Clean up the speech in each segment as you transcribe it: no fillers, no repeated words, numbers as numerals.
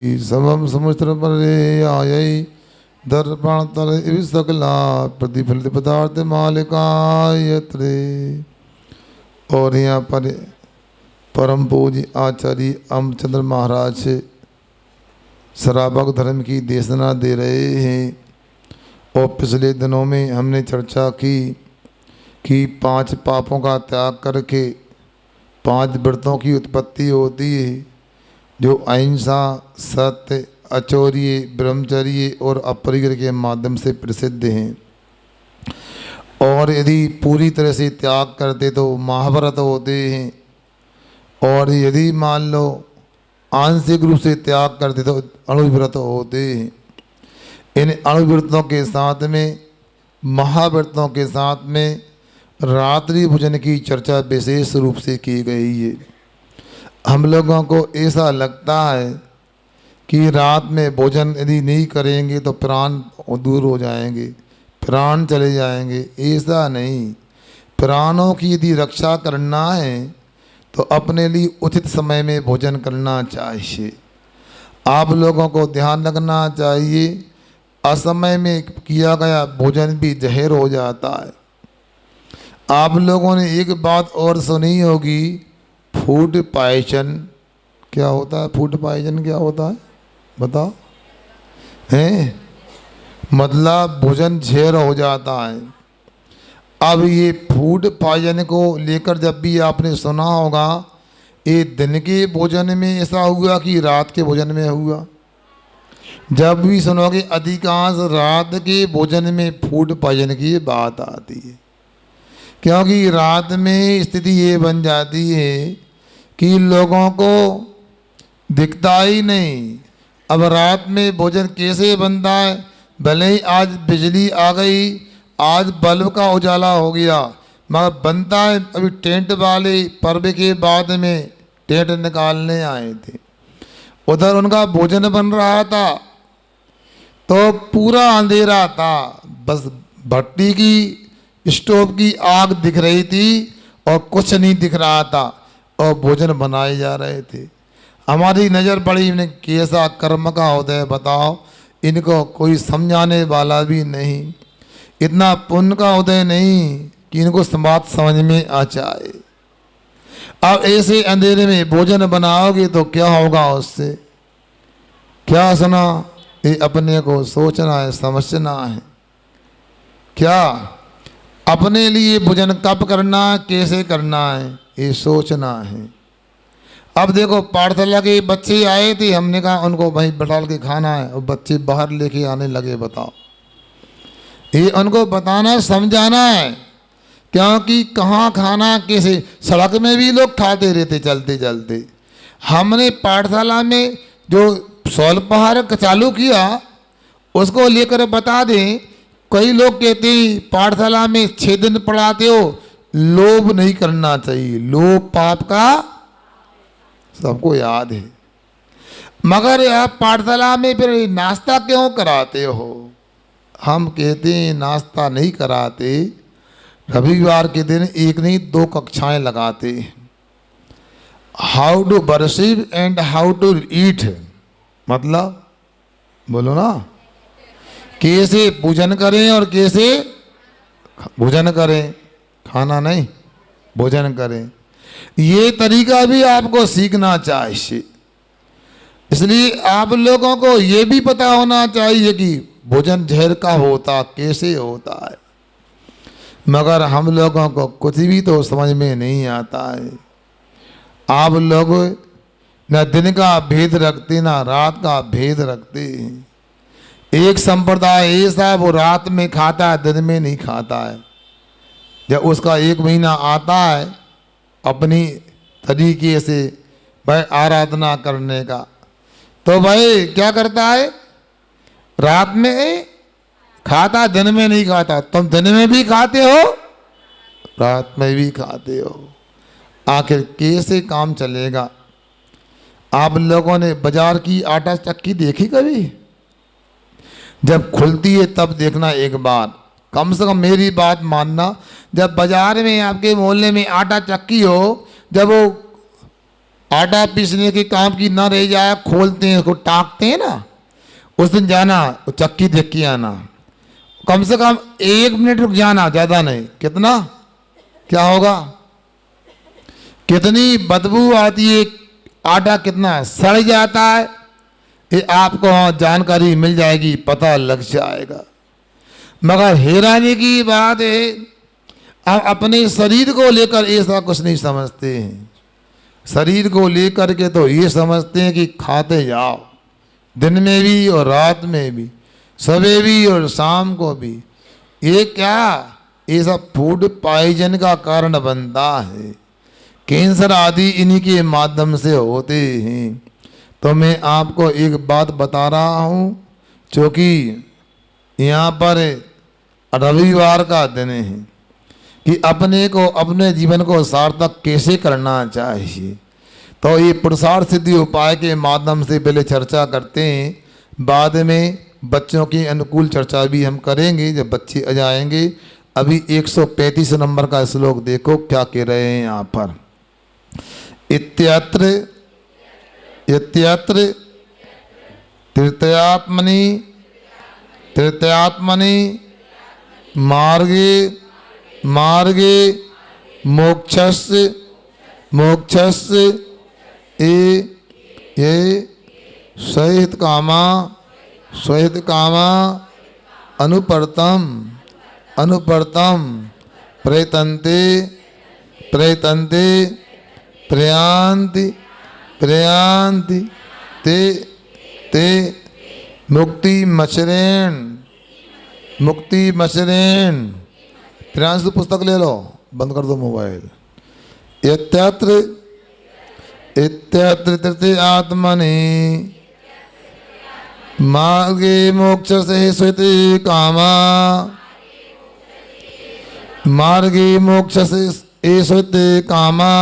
समम समुद्र परे आयै दर्पण तल इव सकला प्रतिफलित पदार्थ मालिकायत्रे। और यहाँ पर परम पूज्य आचार्य अमचंद्र महाराज श्रावक धर्म की देशना दे रहे हैं। और पिछले दिनों में हमने चर्चा की कि 5 पापों का त्याग करके 5 व्रतों की उत्पत्ति होती है, जो अहिंसा, सत्य, अचौर्य, ब्रह्मचर्य और अपरिग्रह के माध्यम से प्रसिद्ध हैं। और यदि पूरी तरह से त्याग करते तो महाव्रत होते हैं, और यदि मान लो आंशिक रूप से त्याग करते तो अणुव्रत होते हैं। इन अणुव्रतों के साथ में, महाव्रतों के साथ में रात्रि भोजन की चर्चा विशेष रूप से की गई है। हम लोगों को ऐसा लगता है कि रात में भोजन यदि नहीं करेंगे तो प्राण दूर हो जाएंगे, प्राण चले जाएंगे। ऐसा नहीं, प्राणों की यदि रक्षा करना है तो अपने लिए उचित समय में भोजन करना चाहिए। आप लोगों को ध्यान रखना चाहिए, असमय में किया गया भोजन भी जहर हो जाता है। आप लोगों ने एक बात और सुनी होगी, फूड पॉइजन क्या होता है? फूड पॉइजन क्या होता है बताओ? हैं, मतलब भोजन जहर हो जाता है। अब ये फूड पॉइजन को लेकर जब भी आपने सुना होगा, ये दिन के भोजन में ऐसा हुआ कि रात के भोजन में हुआ। जब भी सुनोगे अधिकांश रात के भोजन में फूड पॉइजन की बात आती है, क्योंकि रात में स्थिति ये बन जाती है कि लोगों को दिखता ही नहीं। अब रात में भोजन कैसे बनता है? भले ही आज बिजली आ गई, आज बल्ब का उजाला हो गया, मगर बनता है। अभी टेंट वाले पर्व के बाद में टेंट निकालने आए थे, उधर उनका भोजन बन रहा था तो पूरा अंधेरा था, बस भट्टी की स्टोव की आग दिख रही थी और कुछ नहीं दिख रहा था, और भोजन बनाए जा रहे थे। हमारी नज़र पड़ी, इन्हें कैसा कर्म का उदय बताओ, इनको कोई समझाने वाला भी नहीं, इतना पुण्य का उदय नहीं कि इनको बात समझ में आ जाए। अब ऐसे अंधेरे में भोजन बनाओगे तो क्या होगा उससे? क्या सुना? ये अपने को सोचना है, समझना है। क्या अपने लिए भोजन कब करना है, कैसे करना है, ये सोचना है। अब देखो, पाठशाला के बच्चे आए थे, हमने कहा उनको वहीं बैठा के खाना है, और बच्चे बाहर लेके आने लगे। बताओ, ये उनको बताना है, समझाना है, क्योंकि कहाँ खाना कैसे। सड़क में भी लोग खाते रहते चलते चलते। हमने पाठशाला में जो स्वल्पाहार चालू किया उसको लेकर बता दें। कई लोग कहते हैं पाठशाला में 6 दिन पढ़ाते हो, लोभ नहीं करना चाहिए, लोभ पाप का सबको याद है। मगर आप पाठशाला में फिर नाश्ता क्यों कराते हो? हम कहते हैं नाश्ता नहीं कराते, रविवार के दिन 1 नहीं 2 कक्षाएं लगाते, how to worship and how to eat. मतलब बोलो ना, कैसे पूजन करें और कैसे भोजन करें, खाना नहीं भोजन करें। ये तरीका भी आपको सीखना चाहिए। इसलिए आप लोगों को ये भी पता होना चाहिए कि भोजन जहर का होता कैसे होता है, मगर हम लोगों को कुछ भी तो समझ में नहीं आता है। आप लोग न दिन का भेद रखते ना रात का भेद रखते हैं। एक संप्रदाय ऐसा, वो रात में खाता है, दिन में नहीं खाता है। जब उसका 1 महीना आता है अपनी तरीके से भाई आराधना करने का, तो भाई क्या करता है? रात में खाता, दिन में नहीं खाता। तुम दिन में भी खाते हो, रात में भी खाते हो, आखिर कैसे काम चलेगा? आप लोगों ने बाजार की आटा चक्की देखी कभी? जब खुलती है तब देखना एक बार, कम से कम मेरी बात मानना। जब बाजार में आपके मोहल्ले में आटा चक्की हो, जब वो आटा पीसने के काम की ना रह जाए, खोलते हैं उसको, टाकते हैं ना, उस दिन जाना, चक्की देख के आना, कम से कम 1 मिनट रुक जाना, ज़्यादा नहीं। कितना क्या होगा, कितनी बदबू आती है, आटा कितना सड़ जाता है, ये आपको जानकारी मिल जाएगी, पता लग जाएगा। मगर हैरानी की बात है, हम अपने शरीर को लेकर ऐसा कुछ नहीं समझते हैं। शरीर को लेकर के तो ये समझते हैं कि खाते जाओ, दिन में भी और रात में भी, सुबह भी और शाम को भी। ये क्या, ये सब फूड पॉइजन का कारण बनता है, कैंसर आदि इन्हीं के माध्यम से होते हैं। तो मैं आपको एक बात बता रहा हूँ, क्योंकि यहाँ पर रविवार का दिन है कि अपने को, अपने जीवन को सार्थक कैसे करना चाहिए। तो ये पुरुषार्थ सिद्धि उपाय के माध्यम से पहले चर्चा करते हैं, बाद में बच्चों की अनुकूल चर्चा भी हम करेंगे जब बच्चे आ जाएंगे। अभी 135 नंबर का श्लोक देखो क्या कह रहे हैं यहाँ पर। इत्यत्र इत्यत्र तृतीयात्मनि तृतीयात्मनि मार्गे मार्गे मोक्षस्य मोक्षस्य ये सहित कामा अनुपर्तम अनुपर्तम प्रयतन्ते प्रयतन्ते प्रयांति प्रयांति ते ते मुक्ति मचरेण मुक्ति मचरेण। प्रियांश तो पुस्तक ले लो, बंद कर दो मोबाइल। इत्यत्र इत्यत्र तृतीय आत्मनि मार्गे मोक्ष से स्वीति कामा मार्गे मोक्ष से स्वीति कामा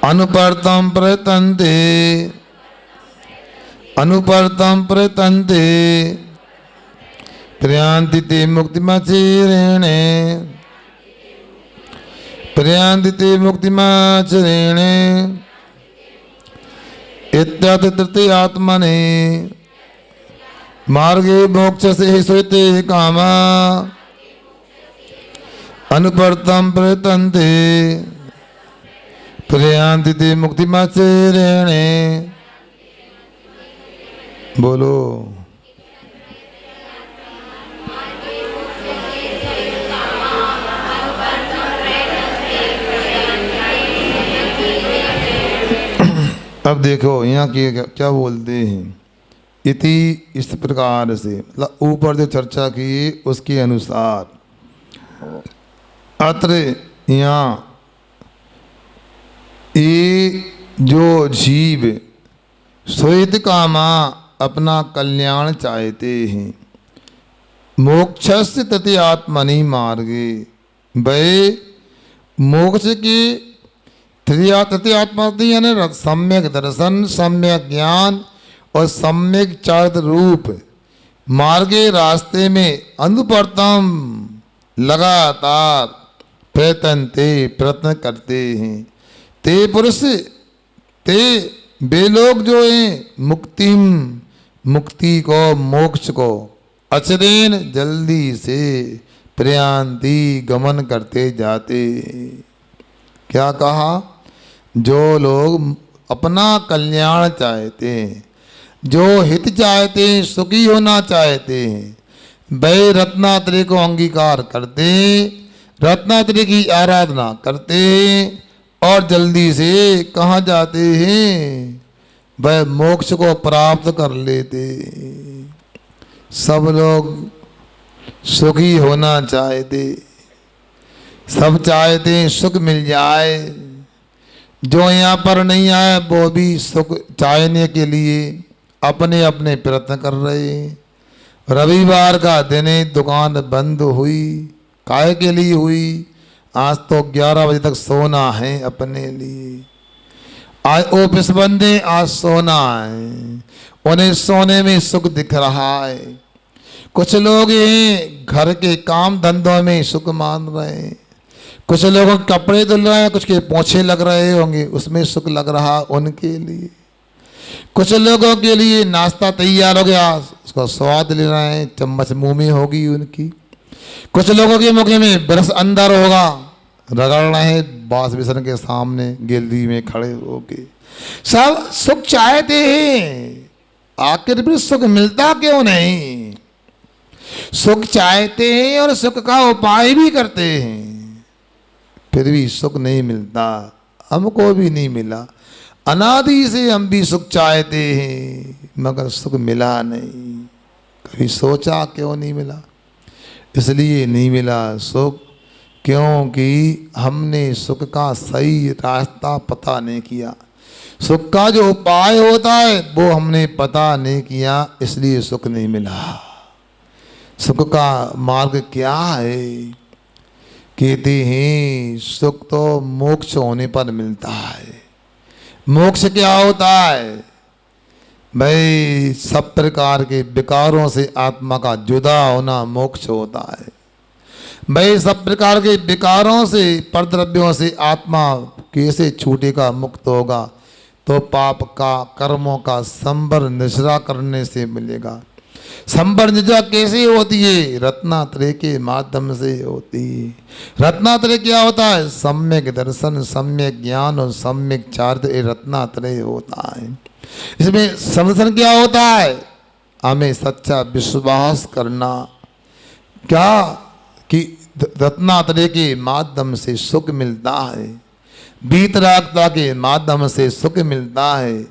अनुपर्तम प्रयतन्ते अनुपर्तम प्रयतन्ते प्रयांति ते मुक्तिमाचरेणे प्रयांति ते मुक्तिमाचरेणे। इत्यत्र तृतीयात्मने मार्गे मोक्ष से स्वीते कामा अनुपर्तम प्रयतन्ते प्रयांति ते मुक्तिमाचरेणे। बोलो। अब देखो यहाँ की क्या बोलते हैं, इति इस प्रकार से, मतलब ऊपर जो चर्चा की उसके अनुसार। अत्र यहाँ ये जो जीव स्वेत कामा अपना कल्याण चाहते हैं, मोक्षस्य तृतीयात्मनि मार्गे, वे मोक्ष के तृतीयात्मा यानी सम्यक दर्शन, सम्यक ज्ञान और सम्यक चारित्र रूप मार्गे रास्ते में अनुपर्तम लगातार प्रयत्न करते हैं। ते पुरुष ते वे लोग जो हैं मुक्ति को, मोक्ष को अचरेन जल्दी से प्रयांति गमन करते जाते। क्या कहा, जो लोग अपना कल्याण चाहते हैं, जो हित चाहते हैं, सुखी होना चाहते हैं, वे रत्नात्रय को अंगीकार करते हैं, रत्नात्रय की आराधना करते हैं और जल्दी से कहाँ जाते हैं, वह मोक्ष को प्राप्त कर लेते। सब लोग सुखी होना चाहते, सब चाहते हैं सुख मिल जाए। जो यहाँ पर नहीं आए वो भी सुख चाहने के लिए अपने अपने प्रयत्न कर रहे हैं। रविवार का दिन दुकान बंद हुई, काहे के लिए हुई, आज तो 11 बजे तक सोना है अपने लिए। आज ऑफिस बंद है, आज सोना है, उन्हें सोने में सुख दिख रहा है। कुछ लोग हैं घर के काम धंधों में सुख मान रहे हैं, कुछ लोगों के कपड़े धुल रहे हैं, कुछ के पोछे लग रहे होंगे, उसमें सुख लग रहा उनके लिए। कुछ लोगों के लिए नाश्ता तैयार हो गया, उसका स्वाद ले रहे हैं, चम्मच मुंह में होगी उनकी। कुछ लोगों के मुख में ब्रश अंदर होगा, रगड़ रहे हैं बास बिसन के सामने गैलरी में खड़े होके। सब सुख चाहते हैं, आखिर भी सुख मिलता क्यों नहीं? सुख चाहते हैं और सुख का उपाय भी करते हैं, फिर भी सुख नहीं मिलता। हमको भी नहीं मिला, अनादि से हम भी सुख चाहते हैं मगर सुख मिला नहीं। कभी सोचा क्यों नहीं मिला? इसलिए नहीं मिला सुख क्योंकि हमने सुख का सही रास्ता पता नहीं किया। सुख का जो उपाय होता है वो हमने पता नहीं किया, इसलिए सुख नहीं मिला। सुख का मार्ग क्या है? कहते हैं सुख तो मोक्ष होने पर मिलता है। मोक्ष क्या होता है भाई? सब प्रकार के विकारों से आत्मा का जुदा होना मोक्ष होता है भाई। सब प्रकार के विकारों से, परद्रव्यों से आत्मा कैसे छूटेगा, मुक्त होगा? तो पाप का, कर्मों का संबर निश्रा करने से मिलेगा। संबर निजा कैसे होती है? रत्नात्रय के माध्यम से होती है। रत्नात्रय क्या होता है? सम्यक दर्शन, सम्यक ज्ञान और सम्यक चारित्र, ये रत्नात्रय होता है। इसमें समर्थन क्या होता है? हमें सच्चा विश्वास करना क्या कि रत्नात्रय के माध्यम से सुख मिलता है, वीतरागता के माध्यम से सुख मिलता है,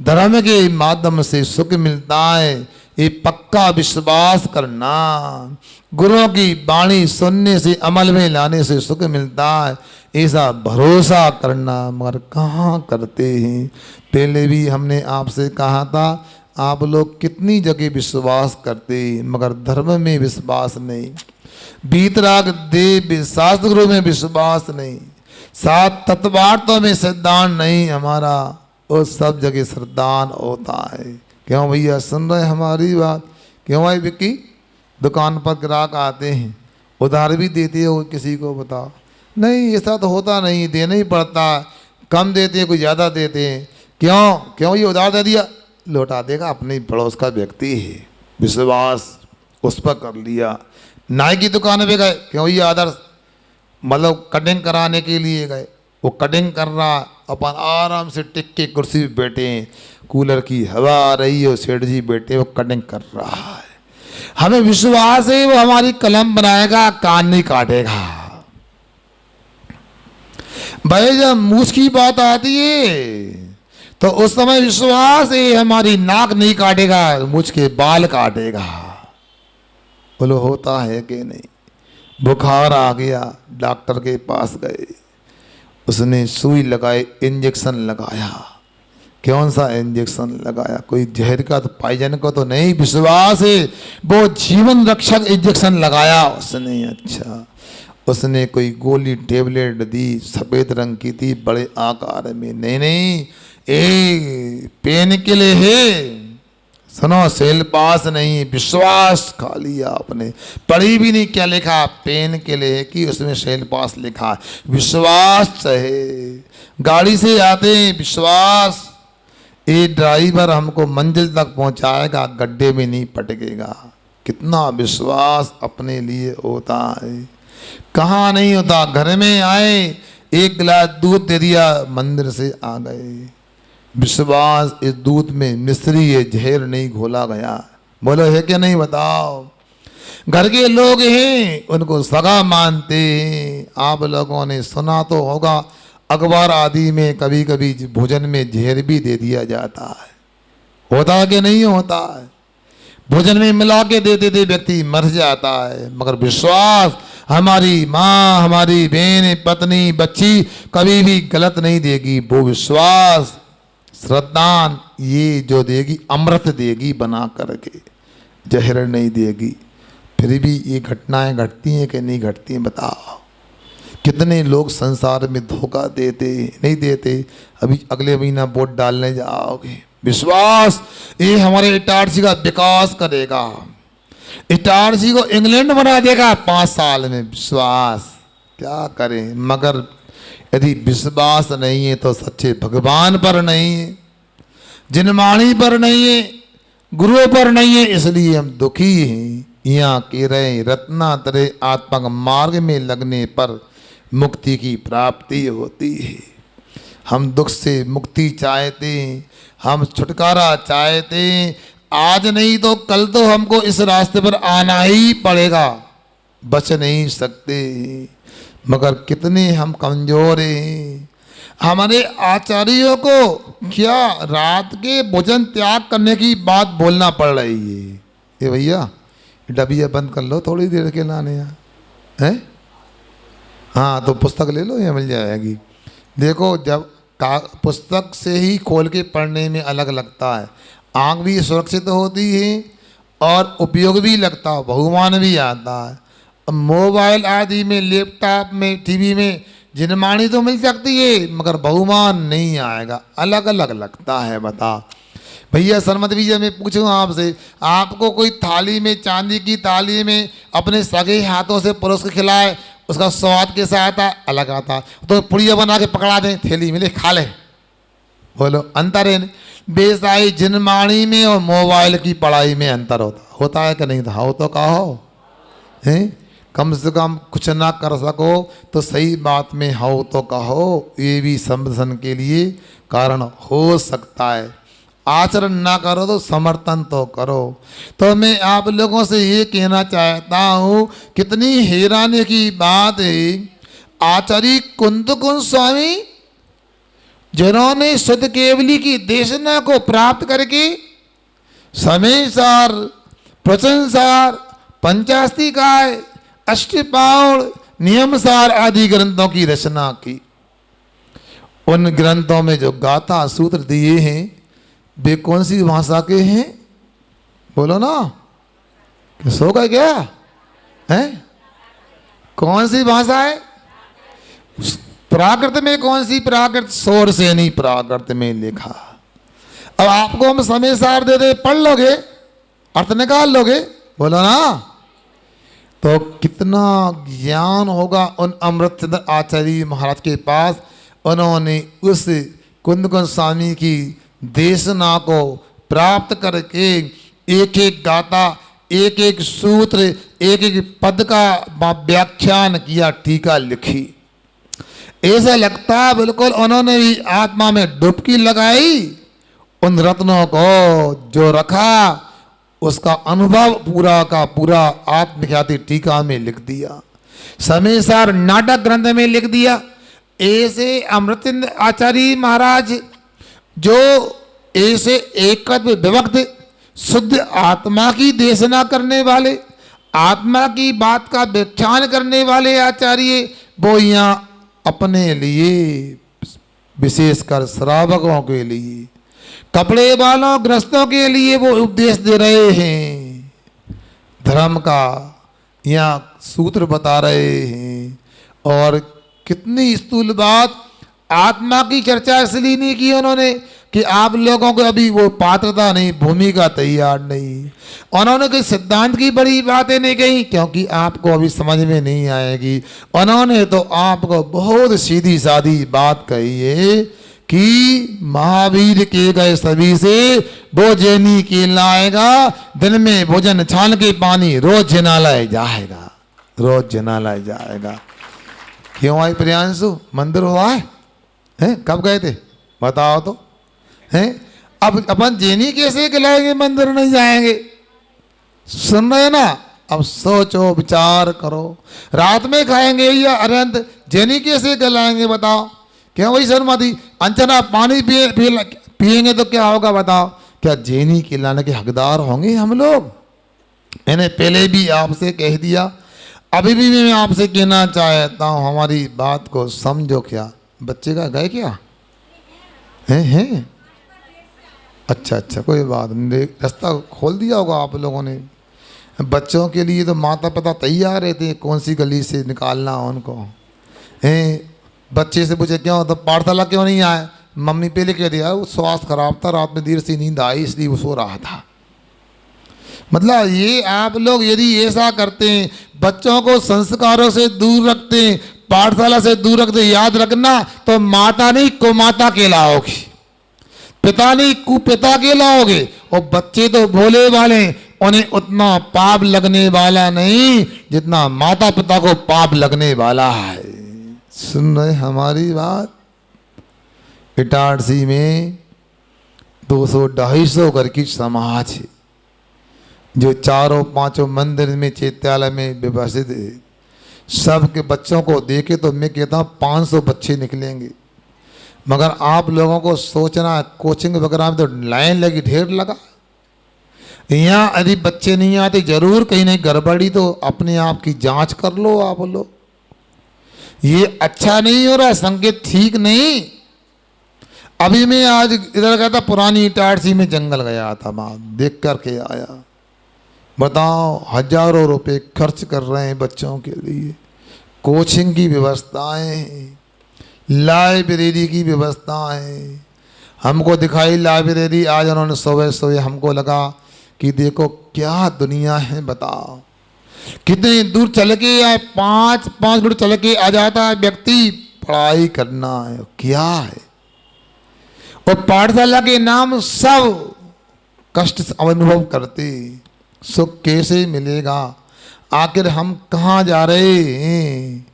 धर्म के माध्यम से सुख मिलता है। ये पक्का विश्वास करना, गुरुओं की वाणी सुनने से, अमल में लाने से सुख मिलता है, ऐसा भरोसा करना मगर कहाँ करते हैं? पहले भी हमने आपसे कहा था, आप लोग कितनी जगह विश्वास करते हैं मगर धर्म में विश्वास नहीं, वीतराग देव शास्त्र गुरु में विश्वास नहीं, सात तत्वार्थों में सिद्धांत नहीं हमारा, वो सब जगह श्रद्धान होता है। क्यों भैया सुन रहे हमारी बात? क्यों भाई विक्की? दुकान पर ग्राहक आते हैं, उधार भी देते हो किसी को, बताओ? नहीं, ऐसा तो होता नहीं, देना ही पड़ता, कम देते हैं कोई ज़्यादा देते हैं। क्यों ये उधार दे दिया, लौटा देगा, अपने पड़ोस का व्यक्ति है, विश्वास उस पर कर लिया। नाई की दुकान पे गए, क्यों ये आदर्श मतलब कटिंग कराने के लिए गए, वो कटिंग कर रहा, अपन आराम से टिक के कुर्सी पे बैठे हैं, कूलर की हवा आ रही है, सेठ जी बैठे वो कटिंग कर रहा है। हमें विश्वास है वो हमारी कलम बनाएगा, कान नहीं काटेगा। भाई जब मूछ की बात आती है तो उस समय विश्वास है हमारी नाक नहीं काटेगा, मूछ के बाल काटेगा। बोलो होता है कि नहीं? बुखार आ गया, डॉक्टर के पास गए, उसने सुई लगाई, इंजेक्शन लगाया। कौन सा इंजेक्शन लगाया? कोई जहर का तो, पॉइजन का तो नहीं, विश्वास है वो जीवन रक्षक इंजेक्शन लगाया उसने। अच्छा, उसने कोई गोली टेबलेट दी, सफ़ेद रंग की थी, बड़े आकार में। नहीं, ए पेन के लिए है, सुनो, सेल पास नहीं, विश्वास खा लिया आपने। पढ़ी भी नहीं क्या लिखा, पेन के लिए कि उसमें सेल पास लिखा। विश्वास है, गाड़ी से आते हैं विश्वास, ये ड्राइवर हमको मंजिल तक पहुंचाएगा, गड्ढे में नहीं पटकेगा। कितना विश्वास अपने लिए होता है, कहाँ नहीं होता। घर में आए, एक गिलास दूध दे दिया, मंदिर से आ गए। विश्वास इस दूध में मिश्री है, जहर नहीं घोला गया। बोलो है क्या नहीं, बताओ? घर के लोग हैं उनको सगा मानते हैं। आप लोगों ने सुना तो होगा, अखबार आदि में कभी कभी भोजन में जहर भी दे दिया जाता है। होता है कि नहीं होता है? भोजन में मिला के देते थे, व्यक्ति मर जाता है। मगर विश्वास, हमारी माँ, हमारी बहन, पत्नी, बच्ची कभी भी गलत नहीं देगी। वो विश्वास, श्रद्धान ये जो देगी, अमृत देगी बना करके, जहर नहीं देगी। फिर भी ये घटनाएं घटती हैं कि नहीं घटती हैं, बताओ? कितने लोग संसार में धोखा देते नहीं देते। अभी अगले महीना वोट डालने जाओगे, विश्वास ये हमारे इटारसी का विकास करेगा, इटारसी को इंग्लैंड बना देगा 5 साल में। विश्वास क्या करें, मगर यदि विश्वास नहीं है तो सच्चे भगवान पर नहीं है, जिनवाणी पर नहीं है, गुरु पर नहीं है, इसलिए हम दुखी हैं। यहाँ के रहे रत्नातरे आत्मा का मार्ग में लगने पर मुक्ति की प्राप्ति होती है। हम दुख से मुक्ति चाहते हैं, हम छुटकारा चाहते हैं, आज नहीं तो कल तो हमको इस रास्ते पर आना ही पड़ेगा, बच नहीं सकते। मगर कितने हम कमजोर हैं। हमारे आचार्यों को क्या रात के भोजन त्याग करने की बात बोलना पड़ रही है। ये भैया डबिया बंद कर लो थोड़ी देर के लाने यहाँ है। हाँ तो पुस्तक ले लो, ये मिल जाएगी। देखो जब पुस्तक से ही खोल के पढ़ने में अलग लगता है, आँख भी सुरक्षित होती है और उपयोग भी लगता है, बहुमान भी आता है। मोबाइल आदि में, लैपटॉप में, टीवी में जिनमानी तो मिल सकती है मगर बहुमान नहीं आएगा, अलग अलग लगता है। बता भैया सरमत भैया मैं पूछूं आपसे, आपको कोई थाली में, चांदी की थाली में अपने सगे हाथों से परोस के खिलाए, उसका स्वाद कैसा आता? अलग आता। तो पुड़िया बना के पकड़ा दें थैली में, ले खा ले, बोलो अंतर है। बेसाई जिनमानी में और मोबाइल की पढ़ाई में अंतर होता है कि नहीं था? हो तो कहो हैं, कम से कम कुछ ना कर सको तो सही बात में हो तो कहो, ये भी संवर्धन के लिए कारण हो सकता है। आचरण ना करो तो समर्थन तो करो। तो मैं आप लोगों से ये कहना चाहता हूँ, कितनी हैरानी की बात है, आचार्य कुंद स्वामी जिन्होंने शुद्ध केवली की देशना को प्राप्त करके समय सार, प्रवचन सार, पंचास्तिकाय, अष्टपाउण, नियमसार आदि ग्रंथों की रचना की। उन ग्रंथों में जो गाथा सूत्र दिए हैं वे कौन सी भाषा के हैं? बोलो ना, सो का क्या है? कौन सी भाषा है? प्राकृत में कौन सी? प्राकृत सौर से नहीं, प्राकृत में लिखा। अब आपको हम समय सार दे दे, पढ़ लोगे, अर्थ निकाल लोगे, बोलो ना। तो कितना ज्ञान होगा उन अमृतचंद्र आचार्य महाराज के पास। उन्होंने उस कुंद स्वामी की देशना को प्राप्त करके एक एक गाथा, एक एक सूत्र, एक एक पद का व्याख्यान किया, टीका लिखी। ऐसा लगता है बिल्कुल उन्होंने भी आत्मा में डुबकी लगाई, उन रत्नों को जो रखा उसका अनुभव पूरा का पूरा आत्मख्याति टीका में लिख दिया, समय सार नाटक ग्रंथ में लिख दिया। ऐसे अमृतचंद्र आचार्य महाराज जो ऐसे एकत्व विभक्त शुद्ध आत्मा की देशना करने वाले, आत्मा की बात का व्याख्यान करने वाले आचार्य, वो यहाँ अपने लिए विशेषकर श्रावकों के लिए, कपड़े वालों, ग्रस्तों के लिए वो उपदेश दे रहे हैं, धर्म का यहाँ सूत्र बता रहे हैं। और कितनी स्थूल बात, आत्मा की चर्चा इसलिए नहीं की उन्होंने कि आप लोगों को अभी वो पात्रता नहीं, भूमिका तैयार नहीं। उन्होंने कोई सिद्धांत की बड़ी बातें नहीं कही क्योंकि आपको अभी समझ में नहीं आएगी। उन्होंने तो आपको बहुत सीधी सादी बात कही है कि महावीर के गए सभी से वो जैनी के लाएगा, दिन में भोजन छान के पानी रोज जनालय जाएगा, रोज जनालय जाएगा। क्यों आई प्रियांशु? मंदिर हुआ है? कब गए थे बताओ तो हैं? अब अपन जैनी कैसे खिलाएंगे, मंदिर नहीं जाएंगे? सुन रहे ना? अब सोचो, विचार करो, रात में खाएंगे या अरंत, जैनी कैसे खिलाएंगे बताओ? क्यों वही शर्माती? अंचना पानी पिएंगे तो क्या होगा बताओ? क्या जैनी खिलाने के हकदार होंगे हम लोग? मैंने पहले भी आपसे कह दिया, अभी भी मैं आपसे कहना चाहता हूँ, हमारी बात को समझो। क्या बच्चे का गए क्या हैं? अच्छा अच्छा, कोई बात नहीं, रास्ता खोल दिया होगा आप लोगों ने। बच्चों के लिए तो माता पिता तैयार रहते हैं कौन सी गली से निकालना उनको। हैं बच्चे से पूछे क्यों तो पाठशाला क्यों नहीं आए? मम्मी पहले कह दिया वो स्वास्थ्य खराब था, रात में देर से नींद आई इसलिए वो सो रहा था। मतलब ये आप लोग यदि ऐसा करते हैं, बच्चों को संस्कारों से दूर रखते हैं, पाठशाला से दूर रख दे, याद रखना तो माता नहीं कुमाता कहलाओगी, पिता नहीं कुपिता कहलाओगे। और बच्चे तो भोले वाले, उन्हें उतना पाप लगने वाला नहीं जितना माता पिता को पाप लगने वाला है। सुन रहे हमारी बात? इटारसी में 200-250 घर की समाज है जो चारों पांचों मंदिर में चैत्यालय में विभाजित है। सबके बच्चों को देखे तो मैं कहता हूँ 500 बच्चे निकलेंगे, मगर आप लोगों को सोचना है कोचिंग वगैरह में तो लाइन लगी, ढेर लगा। यहाँ यदि बच्चे नहीं आते जरूर कहीं नहीं गड़बड़ी, तो अपने आप की जांच कर लो आप लोग। ये अच्छा नहीं हो रहा, संकेत ठीक नहीं। अभी मैं आज इधर गया था, पुरानी इटारसी में जंगल गया था, वहाँ देख करके आया। बताओ, हजारों रुपए खर्च कर रहे हैं बच्चों के लिए, कोचिंग की व्यवस्थाएं, लाइब्रेरी की व्यवस्थाएं। हमको दिखाई लाइब्रेरी, आज उन्होंने सुबह सुबह हमको लगा कि देखो क्या दुनिया है। बताओ कितनी दूर चल के आए, 5 मिनट चल के आ जाता है व्यक्ति, पढ़ाई करना है क्या है। और पाठशाला के नाम सब कष्ट अनुभव करते, सुख कैसे मिलेगा, आखिर हम कहाँ जा रहे हैं,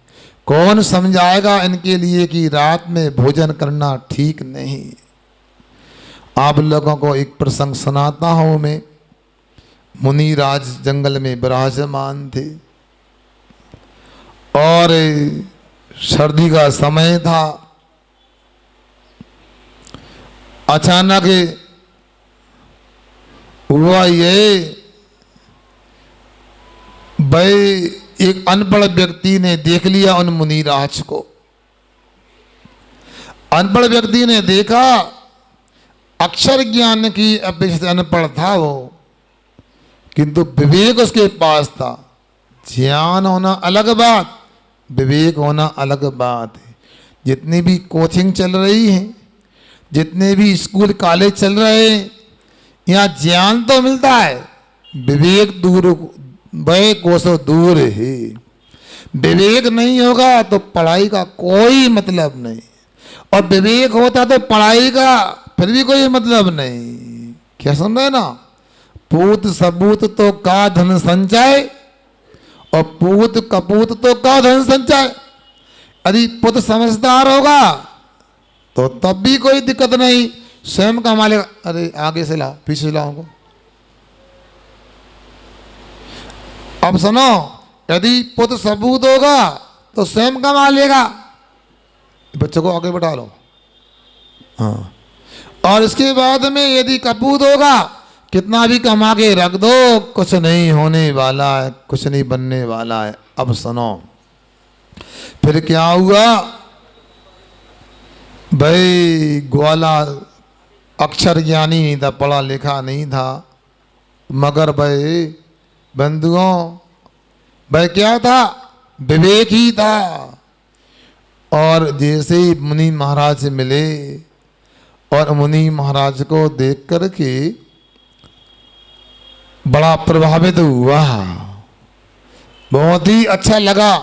कौन समझाएगा इनके लिए कि रात में भोजन करना ठीक नहीं। आप लोगों को एक प्रसंग सुनाता हूँ मैं। मुनिराज जंगल में विराजमान थे और सर्दी का समय था। अचानक हुआ ये, भाई एक अनपढ़ व्यक्ति ने देख लिया उन मुनिराज को। अनपढ़ व्यक्ति ने देखा, अक्षर ज्ञान की अपेक्षा अनपढ़ था वो, किंतु विवेक उसके पास था। ज्ञान होना अलग बात, विवेक होना अलग बात है। जितनी भी कोचिंग चल रही है, जितने भी स्कूल कॉलेज चल रहे हैं, यहाँ ज्ञान तो मिलता है, विवेक दूर, वह कोसों दूर है। विवेक नहीं होगा तो पढ़ाई का कोई मतलब नहीं, और विवेक होता तो पढ़ाई का फिर भी कोई मतलब नहीं। क्या सुन रहे ना? पूत सबूत तो का धन संचय, और पूत कपूत तो का धन संचय। यदि पुत्र समझदार होगा तो तब भी कोई दिक्कत नहीं, स्वयं कमा लेगा। अरे आगे से ला, पीछे से लाओ। अब सुनो, यदि पुत्र सबूत होगा तो स्वयं कमा लेगा। बच्चों को आगे बढ़ा लो। हाँ, और इसके बाद में यदि कपूत होगा, कितना भी कमा के रख दो, कुछ नहीं होने वाला है, कुछ नहीं बनने वाला है। अब सुनो, फिर क्या हुआ भाई? ग्वाला अक्षर ज्ञानी नहीं था, पढ़ा लिखा नहीं था, मगर भाई बंधुओं, भाई क्या था? विवेक ही था। और जैसे ही मुनि महाराज से मिले और मुनि महाराज को देख करके बड़ा प्रभावित हुआ, बहुत ही अच्छा लगा।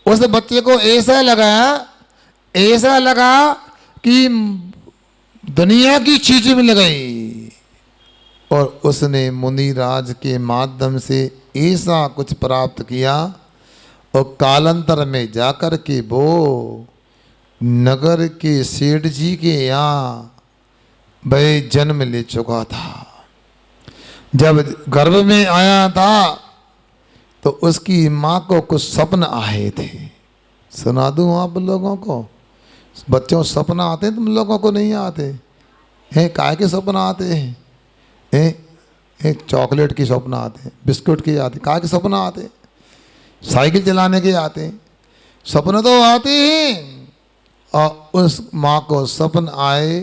उस बच्चे को ऐसा लगा कि दुनिया की चीज मिल गई, और उसने मुनिराज के माध्यम से ऐसा कुछ प्राप्त किया, और कालांतर में जाकर के वो नगर के सेठ जी के यहाँ भाई जन्म ले चुका था। जब गर्भ में आया था तो उसकी माँ को कुछ सपन आए थे। सुना दूँ आप लोगों को? बच्चों सपना आते हैं, तुम लोगों को नहीं आते हैं? काय के सपना आते हैं? चॉकलेट के सपना आते हैं, बिस्कुट के आते, काय के सपना आते हैं, साइकिल चलाने के आते हैं, सपने तो आते हैं। और उस माँ को सपन आए,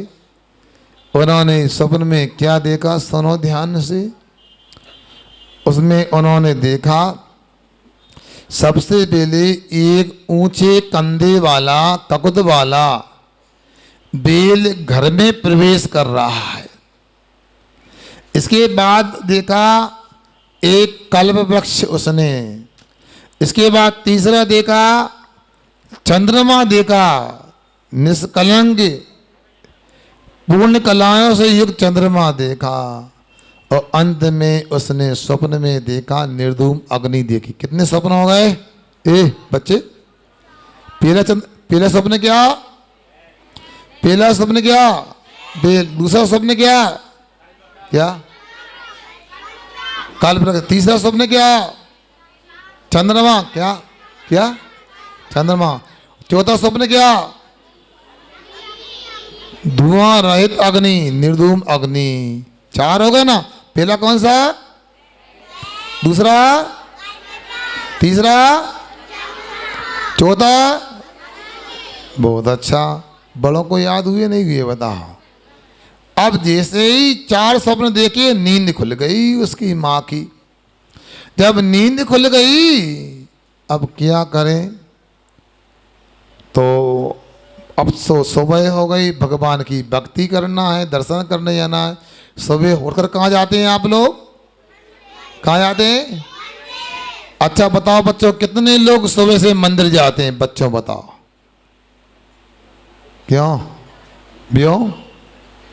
उन्होंने सपन में क्या देखा? सुनो ध्यान से। उसमें उन्होंने देखा, सबसे पहले एक ऊंचे कंधे वाला, ककुत वाला बेल घर में प्रवेश कर रहा है। इसके बाद देखा एक कल्प वृक्ष उसने। इसके बाद तीसरा देखा चंद्रमा देखा, निष्कलंक पूर्ण कलाओं से युक्त चंद्रमा देखा, और अंत में उसने स्वप्न में देखा निर्धूम अग्नि देखी। कितने स्वप्न हो गए बच्चे? पहला स्वप्न क्या? पहला स्वप्न क्या? दूसरा स्वप्न क्या? क्या? काल प्रकाश। तीसरा स्वप्न क्या? चंद्रमा। क्या? क्या? चंद्रमा। चौथा स्वप्न क्या? धुआं रहित अग्नि, निर्धूम अग्नि। 4 हो गए ना? पहला कौन सा? दूसरा? तीसरा? चौथा? बहुत अच्छा। बड़ों को याद हुए नहीं हुए बताओ। अब जैसे ही 4 स्वप्न देखे नींद खुल गई उसकी माँ की। जब नींद खुल गई अब क्या करें? तो अब सुबह हो गई, भगवान की भक्ति करना है, दर्शन करने जाना है। सुबह होकर कहाँ जाते हैं आप लोग? कहाँ जाते हैं? अच्छा बताओ बच्चों, कितने लोग सुबह से मंदिर जाते हैं? बच्चों बताओ। क्यों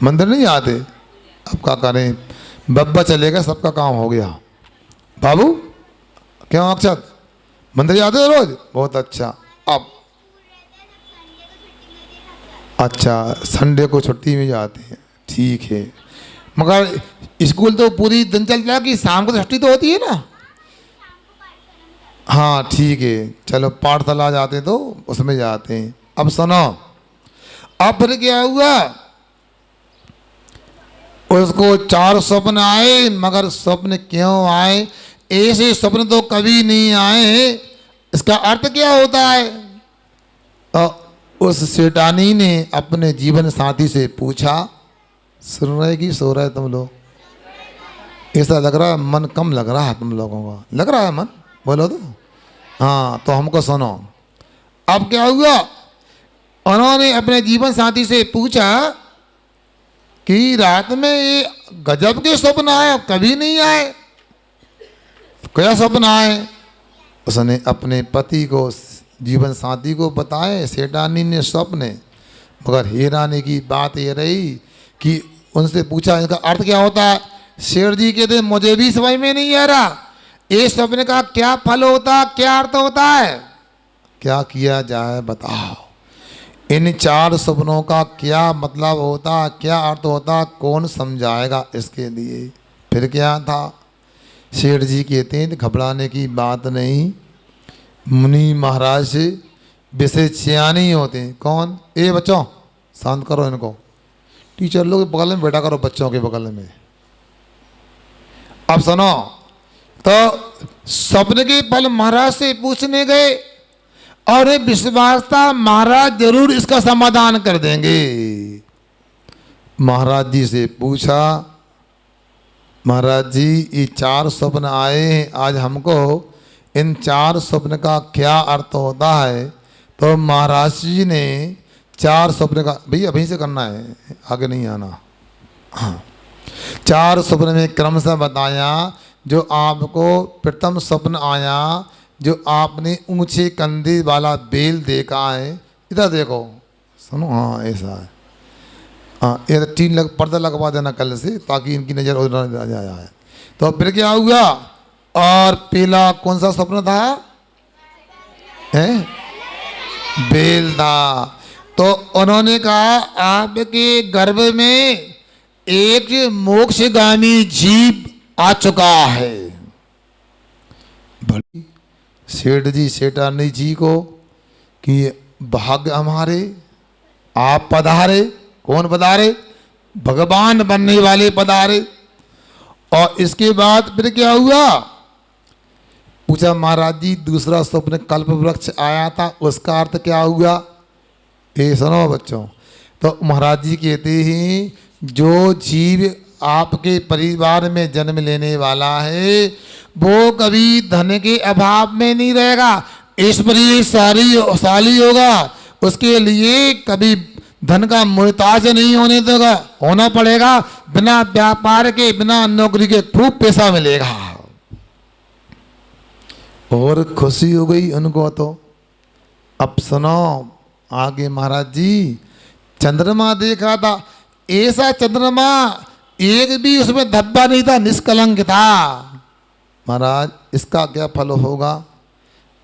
मंदिर नहीं आते? अब क्या करें, बब्बा चलेगा सबका काम हो गया। बाबू क्यों अक्षत मंदिर जाते हो रोज? बहुत अच्छा। अब अच्छा संडे को छुट्टी में जाते हैं, ठीक है। मगर स्कूल तो पूरी दिन चलता है कि शाम को छुट्टी तो होती है ना? हाँ ठीक है, चलो पाठशाला जाते तो उसमें जाते हैं। अब सुनो, अब फिर क्या हुआ? उसको 4 स्वप्न आए, मगर स्वप्न क्यों आए? ऐसे स्वप्न तो कभी नहीं आए। इसका अर्थ क्या होता है? उस सेठानी ने अपने जीवन साथी से पूछा। सुन रहे कि सो रहे तुम लोग? ऐसा लग रहा है मन कम लग रहा है तुम लोगों का। लग रहा है मन? बोलो तो। हाँ तो हमको सुनो। अब क्या हुआ? उन्होंने अपने जीवन साथी से पूछा कि रात में ये गजब के स्वप्न आए, कभी नहीं आए। क्या स्वप्न आए? उसने अपने पति को, जीवन साथी को बताए। सेठानी ने स्वप्न, मगर हैरानी की बात ये रही कि उनसे पूछा इसका अर्थ क्या होता है? शेर जी कहते मुझे भी समझ में नहीं आ रहा, ये स्वप्न का क्या फल होता, क्या अर्थ होता है? क्या किया जाए बताओ? इन 4 स्वप्नों का क्या मतलब होता, क्या अर्थ होता, कौन समझाएगा इसके लिए? फिर क्या था? शेठ जी कहते हैं घबराने की बात नहीं, मुनि महाराज से विशेष सियाने होते हैं। कौन? ए बच्चों शांत करो इनको, टीचर लोग बगल में बैठा करो, बच्चों के बगल में। अब सुनो, तो स्वप्न के फल महाराज से पूछने गए और विश्वास था महाराज जरूर इसका समाधान कर देंगे। महाराज जी से पूछा, महाराज जी ये 4 स्वप्न आए हैं, आज हमको इन 4 स्वप्न का क्या अर्थ होता है? तो महाराज जी ने 4 स्वप्न का, भैया अभी से करना है, आगे नहीं आना। हाँ 4 स्वप्न में क्रम से बताया। जो आपको प्रथम स्वप्न आया, जो आपने ऊंचे कंधे वाला बेल देखा है, इधर देखो, सुनो। हाँ ऐसा है। हाँ ये 3 पर्दा लगवा देना कल से, ताकि इनकी नज़र उधर न जाए। तो फिर क्या हुआ? और पहला कौन सा स्वप्न था? बेल था। तो उन्होंने कहा आपके गर्भ में एक मोक्षगामी जीव आ चुका है। भली सेठ जी सेठानी जी को कि भाग्य हमारे, आप पधारे। कौन पधारे? भगवान बनने वाले पधारे। और इसके बाद फिर क्या हुआ? पूछा महाराज जी दूसरा स्वप्न कल्प वृक्ष आया था, उसका अर्थ क्या हुआ? ये सुनो बच्चों। तो महाराज जी कहते हैं जो जीव आपके परिवार में जन्म लेने वाला है वो कभी धन के अभाव में नहीं रहेगा, ऐश्वर्यशाली होगा। उसके लिए कभी धन का मोहताज नहीं होना पड़ेगा। बिना व्यापार के, बिना नौकरी के खूब पैसा मिलेगा। और खुशी हो गई उनको। तो अब सुनो आगे महाराज जी, चंद्रमा देखा था, ऐसा चंद्रमा एक भी उसमें धब्बा नहीं था, निष्कलंक था। महाराज इसका क्या फल होगा?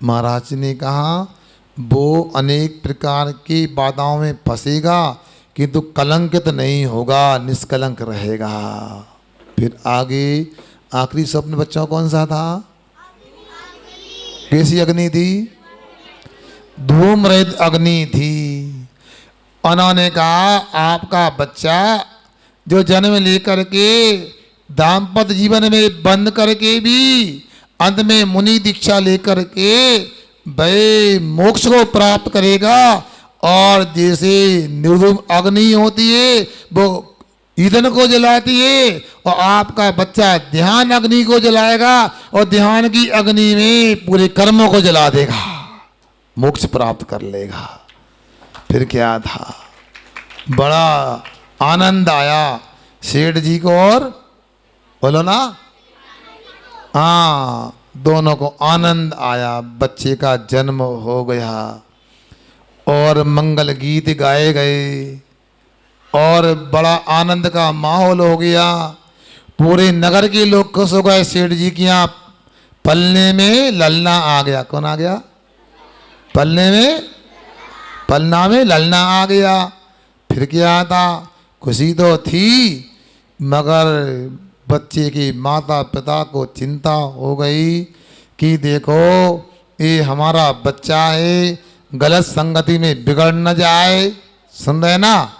महाराज ने कहा वो अनेक प्रकार की बाधाओं में फंसेगा किंतु कलंकित नहीं होगा, निष्कलंक रहेगा। फिर आगे आखिरी स्वप्न बच्चों कौन सा था? कैसी अग्नि थी? धूम्रहित अग्नि थी। उन्होंने कहा आपका बच्चा जो जन्म लेकर के दाम्पत्य जीवन में बंद करके भी अंत में मुनि दीक्षा लेकर के वह मोक्ष को प्राप्त करेगा, और जैसे निर्धूम अग्नि होती है वो ईंधन को जलाती है, और आपका बच्चा ध्यान अग्नि को जलाएगा और ध्यान की अग्नि में पूरे कर्मों को जला देगा, मोक्ष प्राप्त कर लेगा। फिर क्या था? बड़ा आनंद आया सेठ जी को, और बोलो ना, हाँ दोनों को आनंद आया। बच्चे का जन्म हो गया और मंगल गीत गाए गए और बड़ा आनंद का माहौल हो गया। पूरे नगर के लोग खुश हो गए। सेठ जी के यहाँ पलने में ललना आ गया। कौन आ गया? पलने में, पलना में ललना आ गया। फिर क्या था? खुशी तो थी मगर बच्चे की माता पिता को चिंता हो गई कि देखो ये हमारा बच्चा है, गलत संगति में बिगड़ न जाए। सुन रहे ना?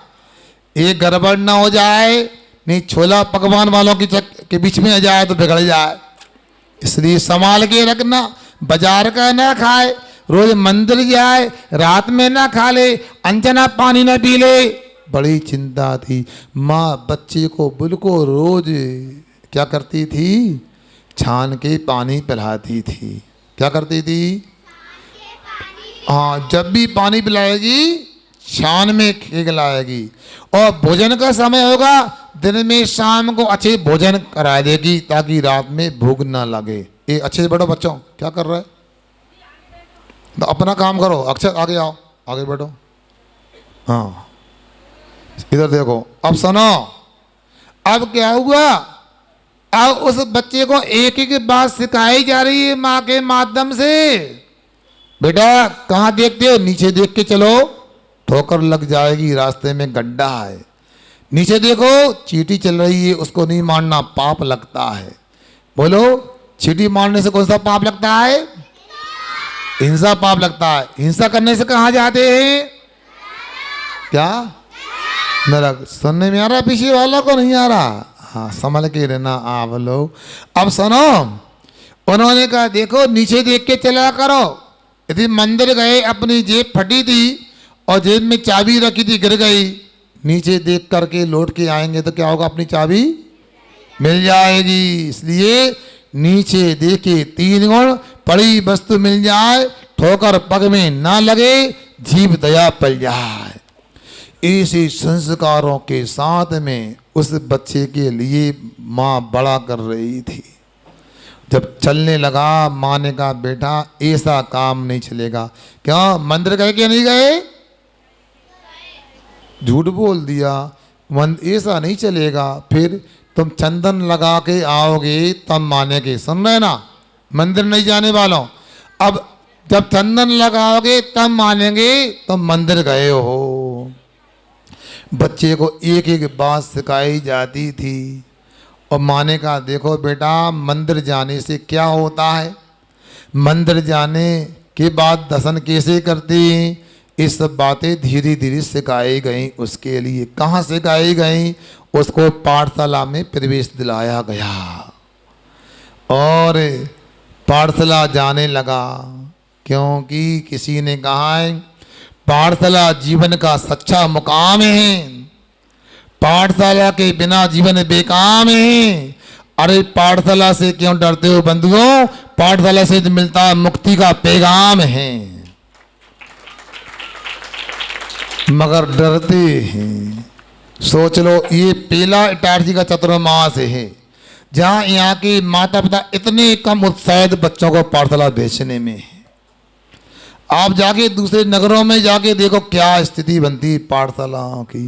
ये गड़बड़ ना हो जाए, नहीं छोला पकवान वालों के बीच में आ जाए तो बिगड़ जाए। इसलिए संभाल के रखना। बाजार का ना खाए, रोज मंदिर जाए, रात में ना खा ले, अनजना पानी ना पी ले। बड़ी चिंता थी। माँ बच्चे को बिल्कुल रोज क्या करती थी? छान के पानी पिलाती थी। क्या करती थी? हाँ, जब भी पानी पिलाएगी छान में खिलाएगी। और भोजन का समय होगा दिन में शाम को अच्छे भोजन करा देगी ताकि रात में भूख ना लगे। ये अच्छे से बैठो बच्चों, क्या कर रहे हैं? तो अपना काम करो। अक्षर आगे आओ, आगे बैठो। हाँ इधर देखो। अब सुनो, अब क्या हुआ? अब उस बच्चे को एक एक बात सिखाई जा रही है माँ के माध्यम से। बेटा कहाँ देखते हो? नीचे देख के चलो, ठोकर लग जाएगी, रास्ते में गड्ढा है। नीचे देखो, चींटी चल रही है, उसको नहीं मारना, पाप लगता है। बोलो, चींटी मारने से कौन सा पाप लगता है? हिंसा पाप लगता है। हिंसा करने से कहाँ जाते हैं? क्या? नरक। सुनने में आ रहा? पीछे वाला को नहीं आ रहा? हाँ संभल के रहना आप लोग। अब सुनो, उन्होंने कहा देखो नीचे देख के चला करो। यदि मंदिर गए, अपनी जेब फटी थी और जेब में चाबी रखी थी, गिर गई, नीचे देख करके लौट के आएंगे तो क्या होगा? अपनी चाबी मिल जाएगी। इसलिए नीचे देखे 3 गुण, पड़ी वस्तु मिल जाए, ठोकर पग में ना लगे, जीव दया पल जाए। इसी संस्कारों के साथ में उस बच्चे के लिए माँ बड़ा कर रही थी। जब चलने लगा, माँ ने कहा बेटा ऐसा काम नहीं चलेगा। क्या मंदिर गए कि नहीं गए? झूठ बोल दिया। ऐसा नहीं चलेगा। फिर तुम चंदन लगा के आओगे तब मानेगे। सुन रहे ना? मंदिर नहीं जाने वालों, अब जब चंदन लगाओगे तब मानेंगे तुम मंदिर गए हो। बच्चे को एक एक बात सिखाई जाती थी और माँ ने कहा देखो बेटा मंदिर जाने से क्या होता है, मंदिर जाने के बाद दर्शन कैसे करती, ये सब बातें धीरे धीरे सिखाई गई। उसके लिए कहाँ सिखाई गई? उसको पाठशाला में प्रवेश दिलाया गया और पाठशाला जाने लगा। क्योंकि किसी ने कहा है पाठशाला जीवन का सच्चा मुकाम है, पाठशाला के बिना जीवन बेकाम है। अरे पाठशाला से क्यों डरते हो बंधुओं? पाठशाला से मिलता मुक्ति का पैगाम है, मगर डरते हैं। सोच लो, ये पहला इटारसी का चतुर्मास है जहाँ यहाँ के माता पिता इतने कम उत्साहित बच्चों को पाठशाला भेजने में है। आप जाके दूसरे नगरों में जाके देखो क्या स्थिति बनती है पाठशालाओं की।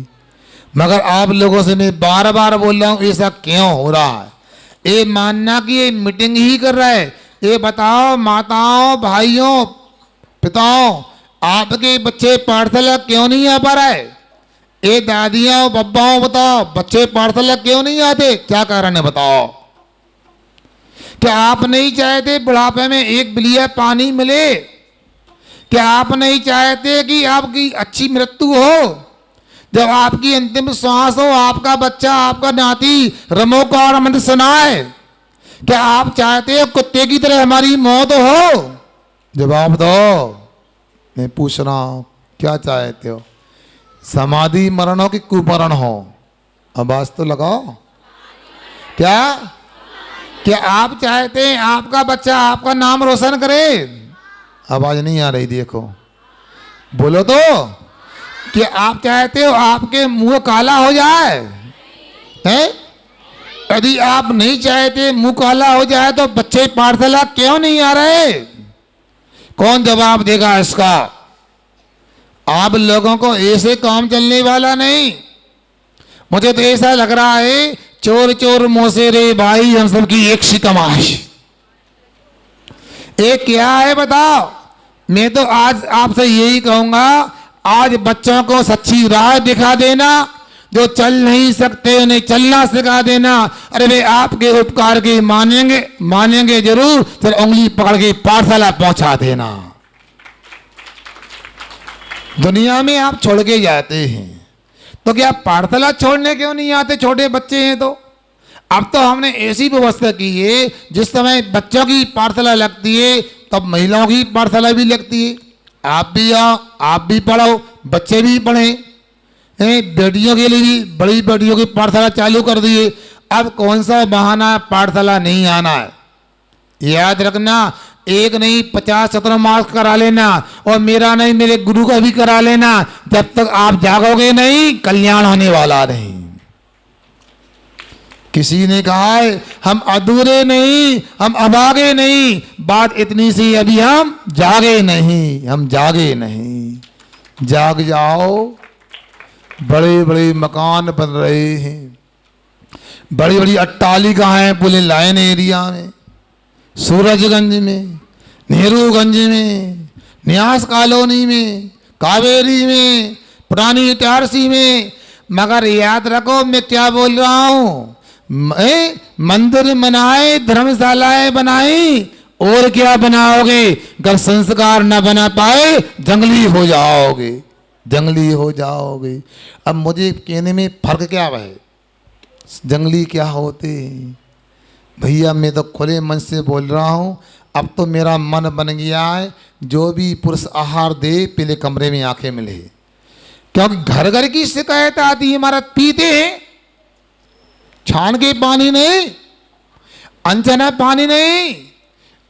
मगर आप लोगों से मैं बार बार बोल रहा हूँ, ऐसा क्यों हो रहा है? ये मानना कि ये मीटिंग ही कर रहा है। ये बताओ माताओं, भाइयों, पिताओं, आपके बच्चे पाठशाला क्यों नहीं आ पा रहे? ये दादियां, बब्बाओं, बताओ बच्चे पाठशाला क्यों नहीं आते? क्या कारण है बताओ? क्या आप नहीं चाहते बुढ़ापे में एक बिलिया पानी मिले? क्या आप नहीं चाहते कि आपकी अच्छी मृत्यु हो? जब आपकी अंतिम श्वास हो, आपका बच्चा, आपका नाती रमोकार मंत्र सुनाए, क्या आप चाहते हो कुत्ते की तरह हमारी मौत हो? जवाब दो। मैं पूछ रहा हूं, क्या चाहते हो? समाधि मरण हो कि कुमरण हो? आवाज तो लगाओ। क्या क्या आप चाहते हैं आपका बच्चा आपका नाम रोशन करे? आवाज नहीं आ रही, देखो बोलो तो। क्या आप चाहते हो आपके मुंह काला हो जाए? हैं? यदि आप नहीं चाहते मुंह काला हो जाए तो बच्चे पाठशाला क्यों नहीं आ रहे? कौन जवाब देगा इसका? आप लोगों को ऐसे काम चलने वाला नहीं। मुझे तो ऐसा लग रहा है चोर चोर मोसेरे भाई हम सबकी एक सी कमाश। ये क्या है बताओ? मैं तो आज आपसे यही कहूंगा, आज बच्चों को सच्ची राह दिखा देना। जो चल नहीं सकते उन्हें चलना सिखा देना। अरे वे आपके उपकार की मानेंगे जरूर, फिर उंगली पकड़ के पाठशाला पहुंचा देना। दुनिया में आप छोड़ के जाते हैं तो क्या पाठशाला छोड़ने क्यों नहीं आते? छोटे बच्चे हैं तो। अब तो हमने ऐसी व्यवस्था की है, जिस समय बच्चों की पाठशाला लगती है तब महिलाओं की पाठशाला भी लगती है। आप भी आओ, आप भी पढ़ो, बच्चे भी पढ़ें। बेटियों के लिए भी बड़ी बेटियों की पाठशाला चालू कर दिए। अब कौन सा बहाना पाठशाला नहीं आना है? याद रखना, एक नहीं 50 चतुर्मास करा लेना, और मेरा नहीं मेरे गुरु का भी करा लेना। जब तक आप जागोगे नहीं कल्याण होने वाला नहीं। किसी ने कहा है हम अधूरे नहीं, हम अभागे नहीं। बात इतनी सी, अभी हम जागे नहीं, हम जागे नहीं। जाग जाओ। बड़े बड़े मकान बन रहे हैं, बड़ी बड़ी अट्टालिका हैं पूरे लाइन एरिया में, सूरजगंज में, नेहरूगंज में, न्यास कॉलोनी में, कावेरी में, पुरानी इटारसी में। मगर याद रखो मैं क्या बोल रहा हूं। मंदिर बनाए, धर्मशालाएं बनाई, और क्या बनाओगे? अगर संस्कार न बना पाए जंगली हो जाओगे, जंगली हो जाओगे। अब मुझे कहने में फर्क क्या है? जंगली क्या होते हैं भैया? मैं तो खुले मन से बोल रहा हूं। अब तो मेरा मन बन गया है, जो भी पुरुष आहार दे पहले कमरे में आंखें मिले। क्योंकि घर घर की शिकायत आती है, हमारा पीते हैं छान के पानी नहीं, अनचना पानी नहीं,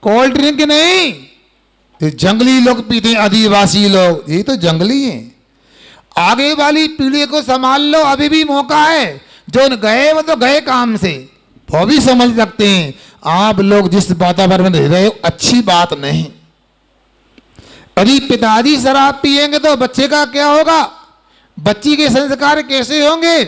कोल्ड ड्रिंक नहीं, ये जंगली लोग पीते हैं, आदिवासी लोग। ये तो जंगली हैं। आगे वाली पीढ़ी को संभाल लो, अभी भी मौका है। जो गए वो तो गए काम से, वो भी समझ सकते हैं। आप लोग जिस वातावरण में रह रहे हो अच्छी बात नहीं। यदि पिताजी शराब पिएंगे तो बच्चे का क्या होगा? बच्ची के संस्कार कैसे होंगे?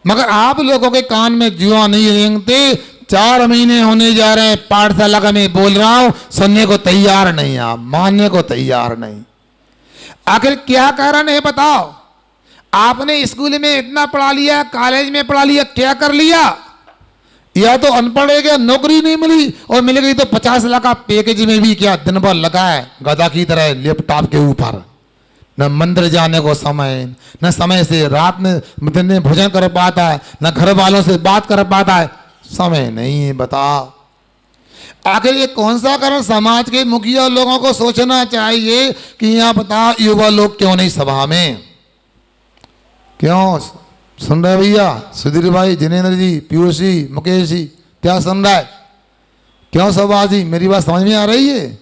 मगर आप लोगों के कान में जुआ नहीं रेंगते। 4 महीने होने जा रहे हैं पाठशाला का, मैं बोल रहा हूं, सुनने को तैयार नहीं, आप मानने को तैयार नहीं। आखिर क्या कारण है बताओ? आपने स्कूल में इतना पढ़ा लिया, कॉलेज में पढ़ा लिया, क्या कर लिया? या तो अनपढ़ है, क्या नौकरी नहीं मिली, और मिल गई तो 50 लाख का पैकेज में भी क्या दिन भर लगा है गधा की तरह लैपटॉप के ऊपर। न मंदिर जाने को समय, न समय से रात में दिन में भोजन कर पाता है, न घर वालों से बात कर पाता है, समय नहीं है। बताओ आखिर ये कौन सा कारण? समाज के मुखिया लोगों को सोचना चाहिए कि यहाँ बताओ युवा लोग क्यों नहीं सभा में? क्यों सुन रहे भैया? सुधीर भाई, जिनेन्द्र जी, पीयूष जी, मुकेश जी, क्या सुन रहा है? क्यों सभा जी? मेरी बात समझ में आ रही है?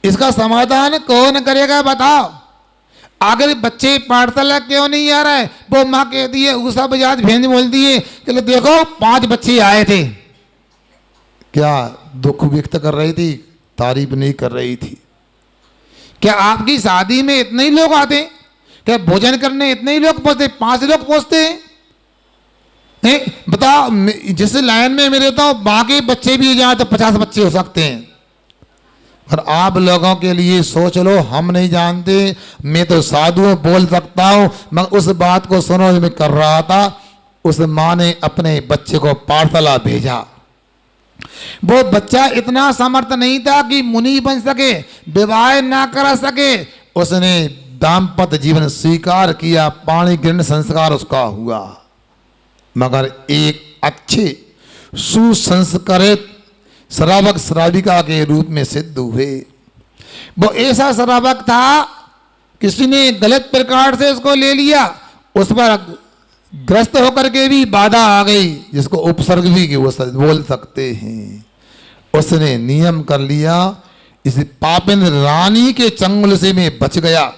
इसका समाधान कौन करेगा बताओ? आगे बच्चे पाठशाला क्यों नहीं आ रहे? वो माँ कहती है, उषा बजाज भेंज बोलती है कि देखो 5 बच्चे आए थे। क्या दुख व्यक्त कर रही थी, तारीफ नहीं कर रही थी। क्या आपकी शादी में इतने ही लोग आते हैं? क्या भोजन करने इतने ही लोग पहुंचते? 5 लोग पहुंचते हैं? बताओ, जिस लाइन में मेरे तो बाकी बच्चे भी जाए तो 50 बच्चे हो सकते हैं। और आप लोगों के लिए सोच लो, हम नहीं जानते, मैं तो साधु बोल सकता हूं। मगर उस बात को सुनो, मैं कर रहा था, उस माँ ने अपने बच्चे को पाठशाला भेजा। वो बच्चा इतना समर्थ नहीं था कि मुनि बन सके, विवाह ना कर सके। उसने दाम्पत्य जीवन स्वीकार किया, पाणी ग्रहण संस्कार उसका हुआ। मगर एक अच्छे सुसंस्कृत श्रावक श्राविका के रूप में सिद्ध हुए। वो ऐसा श्रावक था, किसी ने गलत प्रकार से उसको ले लिया, उस पर ग्रस्त होकर के भी बाधा आ गई, जिसको उपसर्ग भी वो बोल सकते हैं। उसने नियम कर लिया, इस पापिन रानी के चंगुल से मैं बच गया।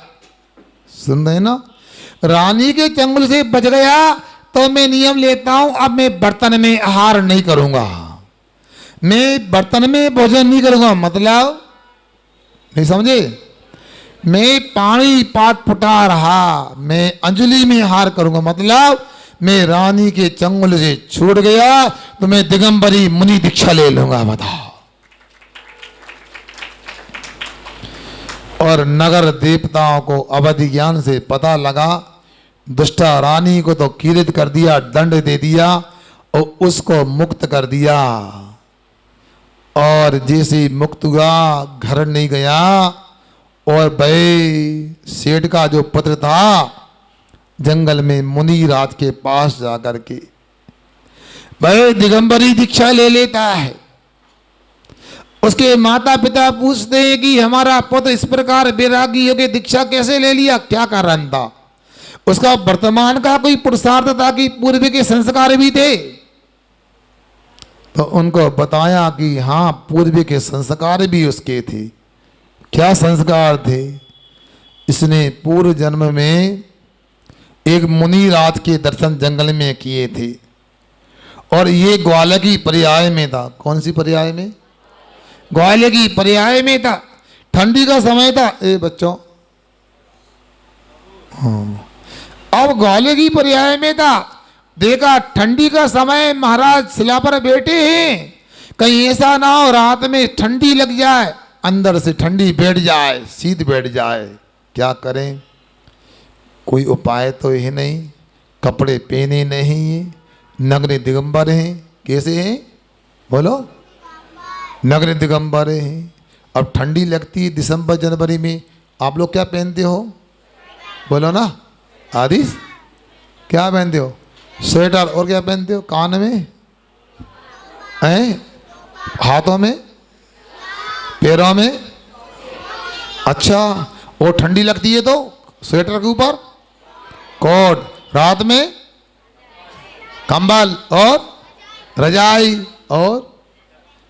सुन रहे ना, रानी के चंगुल से बच गया तो मैं नियम लेता हूं, अब मैं बर्तन में आहार नहीं करूंगा, मैं बर्तन में भोजन नहीं करूंगा। मतलब नहीं समझे? मैं पानी पात फुटा रहा, मैं अंजलि में आहार करूंगा। मतलब मैं रानी के चंगुल से छूट गया तो मैं दिगंबरी मुनि दीक्षा ले लूंगा। बताओ। और नगर देवताओं को अवधि ज्ञान से पता लगा, दुष्टा रानी को तो कीरित कर दिया, दंड दे दिया और उसको मुक्त कर दिया। और जैसे मुक्त हुआ, घर नहीं गया, और भाई सेठ का जो पुत्र था जंगल में मुनि राज के पास जाकर के भाई दिगंबरी दीक्षा ले लेता है। उसके माता पिता पूछते हैं कि हमारा पुत्र इस प्रकार बैरागी होकर दीक्षा कैसे ले लिया, क्या कारण था? उसका वर्तमान का कोई पुरुषार्थ था कि पूर्व के संस्कार भी थे? तो उनको बताया कि हाँ, पूर्व के संस्कार भी उसके थे। क्या संस्कार थे? इसने पूर्व जन्म में एक मुनि राज के दर्शन जंगल में किए थे, और ये ग्वाल की पर्याय में था। कौन सी पर्याय में? ग्वाल की पर्याय में था। ठंडी का समय था। ए बच्चों, हाँ, अब ग्वाल की पर्याय में था। देखा ठंडी का समय, महाराज शिला पर बैठे हैं, कहीं ऐसा ना हो रात में ठंडी लग जाए, अंदर से ठंडी बैठ जाए, शीत बैठ जाए। क्या करें? कोई उपाय तो है नहीं, कपड़े पहने नहीं हैं, नग्न दिगंबर हैं। कैसे हैं? बोलो। नग्न दिगंबर हैं। अब ठंडी लगती है दिसंबर जनवरी में, आप लोग क्या पहनते हो? बोलो ना। आदिश क्या पहनते हो? स्वेटर। और क्या पहनते हो? कान में हैं, हाथों में, पैरों में। अच्छा, और ठंडी लगती है तो स्वेटर के ऊपर कोट, रात में कंबल और रजाई और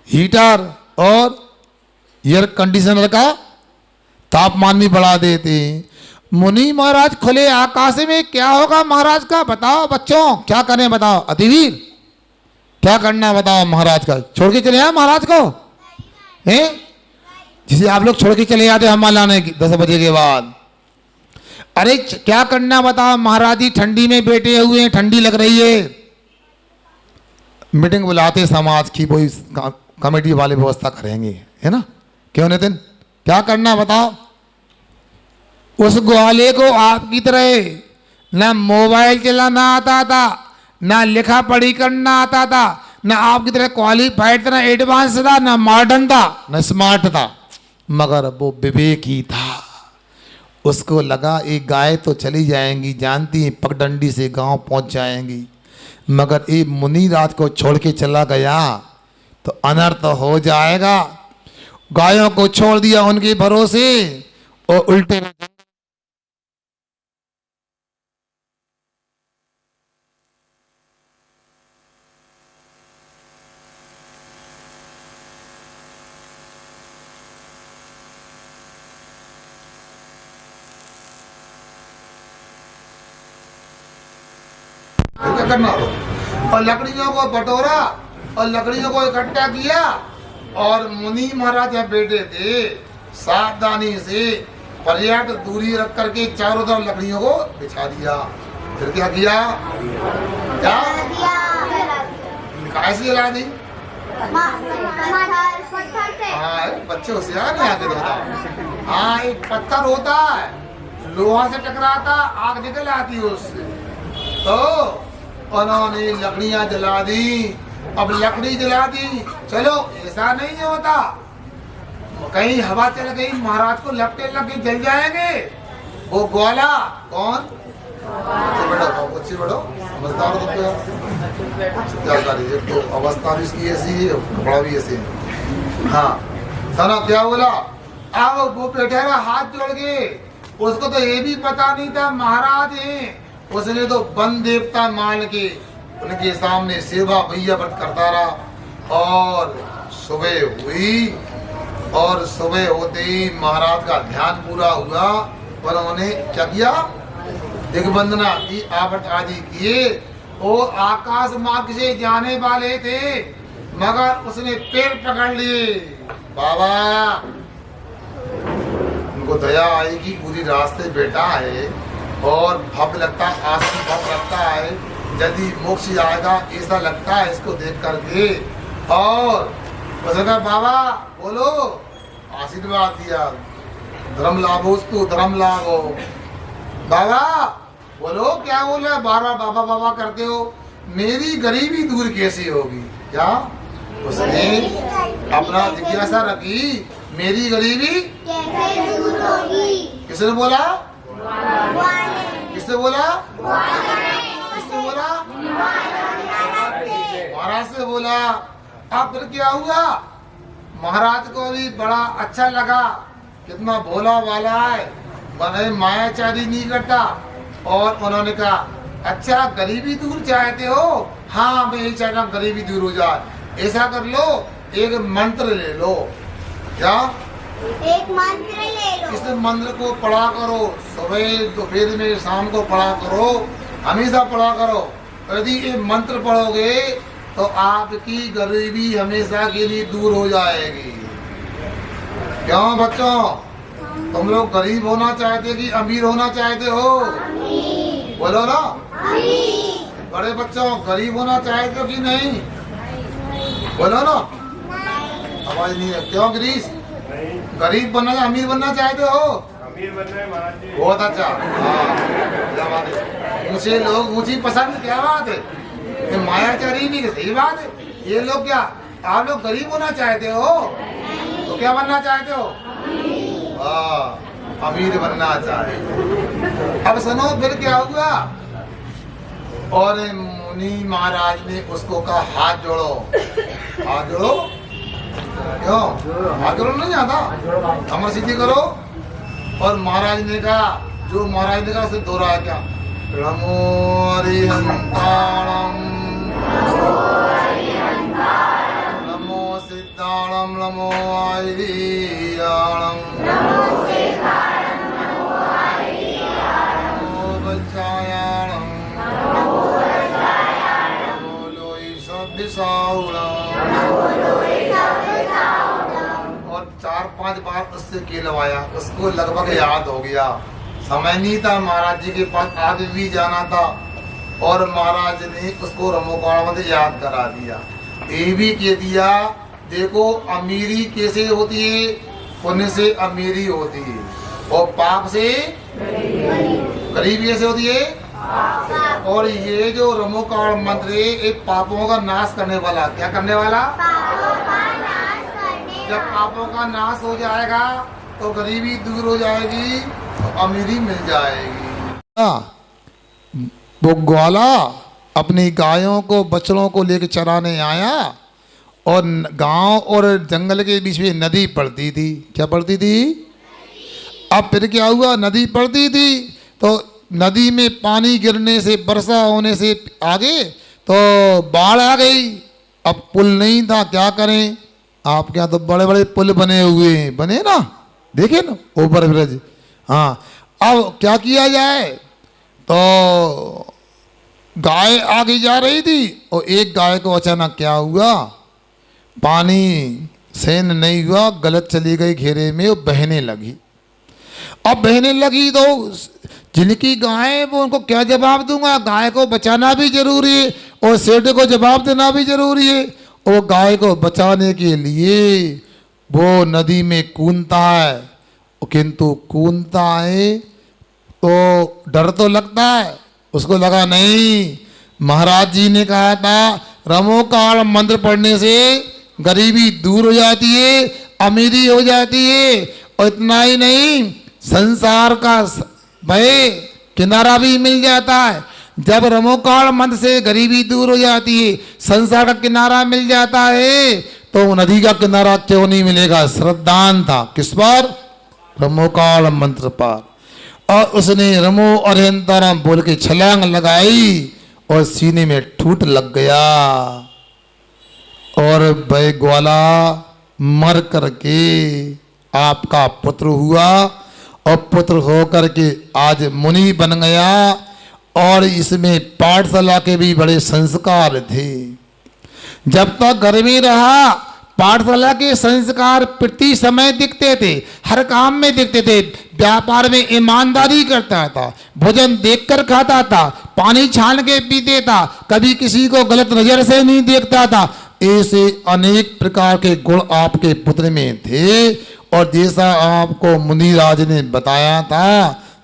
हीटर और एयर कंडीशनर का तापमान भी बढ़ा देते हैं। मुनि महाराज खुले आकाश में क्या होगा महाराज का? बताओ बच्चों, क्या करें बताओ? अतिवीर, क्या करना बताओ महाराज का? छोड़ के चले आए महाराज को, हैं? जिसे आप लोग छोड़ के चले आते हम लाने 10 बजे के बाद। अरे क्या करना बताओ महाराज जी, ठंडी में बैठे हुए हैं, ठंडी लग रही है। मीटिंग बुलाते समाज की, वही कमेटी वाले व्यवस्था करेंगे, है ना? क्यों नितिन, क्या करना बताओ? उस ग्वाले को आपकी तरह ना मोबाइल चलाना आता था, ना लिखा पढ़ी करना आता था, ना आपकी तरह क्वालिफाइड था, ना एडवांस था, ना मॉडर्न था, ना स्मार्ट था, मगर वो विवेकी था। उसको लगा एक गाय तो चली जाएंगी, जानती है पगडंडी से गांव पहुंच जाएंगी, मगर एक मुनि रात को छोड़ के चला गया तो अनर्थ हो जाएगा। गायों को छोड़ दिया उनके भरोसे और उल्टे करना। और लकड़ियों को बटोरा और लकड़ियों को इकट्ठा किया, और मुनि महाराज बैठे थे सावधानी से पर्याप्त दूरी रख करके चारों तरफ लकड़ियों को बिछा दिया। फिर क्या किया? क्या कैसे जला दी? हाँ, बच्चे होशियार नहीं आगे होता। हाँ, एक पत्थर होता है, लोहा से टकराता, आग निकल आती है उससे। तो उन्होंने लकड़ियां जला दी। अब लकड़ी जला दी, चलो ऐसा नहीं होता, कहीं हवा चल गई महाराज को लपटे लग के जल जाएंगे। वो ग्वाला कौन? अच्छी बढ़ो समझदार हो क्या करिए, तो अवस्था भी इसकी ऐसी है, कपड़ा भी ऐसे है। हाँ सुनो क्या बोला? अब वो पेटेरा हाथ जोड़ के, उसको तो ये भी पता नहीं था महाराज हैं, उसने तो वन देवता मान के उनके सामने सेवा भैया व्रत करता रहा। और सुबह हुई और सुबह होते ही महाराज का ध्यान पूरा हुआ और उन्होंने क्या किया? दिग्बंधना की, आवट आदि किए। वो आकाश मार्ग से जाने वाले थे मगर उसने पैर पकड़ लिए। बाबा उनको दया आई कि पूरी रास्ते बैठा है और भव लगता, आसन भव लगता है, यदि मोक्ष आएगा ऐसा लगता है इसको देख करके। और उसने कहा बाबा बोलो, आशीर्वाद दिया, धर्म लाभो तू धर्म लाभो। बाबा बोलो, क्या बोल रहे बार बार बाबा बाबा करते हो? मेरी गरीबी दूर कैसी होगी? क्या उसने अपना जिज्ञासा रखी, मेरी गरीबी कैसे दूर होगी? किसने बोला? किसने बोला? किसने बोला? महाराज से बोला। अब फिर क्या हुआ? महाराज को भी बड़ा अच्छा लगा, कितना भोला वाला है, बने मायाचारी नहीं करता। और उन्होंने कहा अच्छा गरीबी दूर चाहते हो? हाँ मैं यही चाहता हूँ गरीबी दूर हो जाए। ऐसा कर लो, एक मंत्र ले लो। क्या? एक मंत्र ले लो। इस मंत्र को पढ़ा करो, सुबह दोपहर में शाम को पढ़ा करो, हमेशा पढ़ा करो। यदि ये मंत्र पढ़ोगे तो आपकी गरीबी हमेशा के लिए दूर हो जाएगी। क्यों बच्चों, तुम लोग गरीब होना चाहते कि अमीर होना चाहते हो? बोलो ना। बड़े बच्चों गरीब होना चाहते हो कि नहीं? बोलो ना। आवाज नहीं है। क्यों गिरीश, गरीब बनना या अमीर बनना चाहते हो? अमीर बनना है महाराज जी। बहुत अच्छा। क्या बात है, मुझे लोग मुझे पसंद, क्या बात है, ये मायाचारी भी सही बात है। ये लोग क्या, आप लोग गरीब होना चाहते हो तो क्या बनना चाहते हो? अमीर बनना चाहे। अब सुनो फिर क्या हुआ? और मुनि महाराज ने उसको कहा हाथ जोड़ो। हाथ जोड़ो। क्यों हाथ जोड़ो? नहीं आता, अमर सिद्धि करो। और महाराज ने कहा, जो महाराज ने कहा उसे दोहराया क्या? नमो हरिहंताणम, नमो सिद्धाणम, नमो आयरीयाणम, नमो बच्चायाणम, नमो लोई और 4-5 बार उससे केलवाया। उसको लगभग याद हो गया। समय नहीं था, महाराज जी के पास आगे भी जाना था और महाराज ने उसको रमोकाण याद करा दिया। ये भी कह दिया देखो अमीरी कैसे होती है, पुण्य से अमीरी होती है और पाप से गरीबी कैसे होती है। और ये जो रमोकाण मंत्र है एक पापों का नाश करने वाला। क्या करने वाला? जब पापों का नाश हो जाएगा तो गरीबी दूर हो जाएगी, तो अमीरी मिल जाएगी। वो ग्वाला अपनी गायों को बछड़ों को लेकर चराने आया और गांव और जंगल के बीच में नदी पड़ती थी। क्या पड़ती थी? अब फिर क्या हुआ? नदी पड़ती थी तो नदी में पानी गिरने से, वर्षा होने से आगे तो बाढ़ आ गई। अब पुल नहीं था, क्या करें? आपके यहाँ तो बड़े बड़े पुल बने हुए हैं, बने ना, देखे ना ओवर ब्रिज। हाँ, अब क्या किया जाए? तो गाय आगे जा रही थी और एक गाय को अचानक क्या हुआ, पानी सहन नहीं हुआ, गलत चली गई घेरे में और बहने लगी। अब बहने लगी तो जिनकी गाय है वो उनको क्या जवाब दूंगा, गाय को बचाना भी जरूरी है और सेठ को जवाब देना भी जरूरी है। और गाय को बचाने के लिए वो नदी में कूदता है, किंतु कूदता है तो डर तो लगता है, उसको लगा नहीं, महाराज जी ने कहा था रमोकाल मंत्र पढ़ने से गरीबी दूर हो जाती है, अमीरी हो जाती है, और इतना ही नहीं संसार का भय किनारा भी मिल जाता है। जब रमोकाल मंत्र से गरीबी दूर हो जाती है, संसार का किनारा मिल जाता है, तो नदी का किनारा क्यों नहीं मिलेगा। श्रद्धान था किस पर, रमोकाल मंत्र पर, और उसने रमो अरहंताराम बोल के छलांग लगाई और सीने में ठूट लग गया और वह ग्वाला मर करके आपका पुत्र हुआ और पुत्र होकर के आज मुनि बन गया। और इसमें पाठशाला के भी बड़े संस्कार थे। जब तक घर में रहा पाठशाला के संस्कार प्रति समय दिखते थे, हर काम में दिखते थे। व्यापार में ईमानदारी करता था, भोजन देखकर खाता था, पानी छान के पीते था, कभी किसी को गलत नजर से नहीं देखता था। ऐसे अनेक प्रकार के गुण आपके पुत्र में थे और जैसा आपको मुनिराज ने बताया था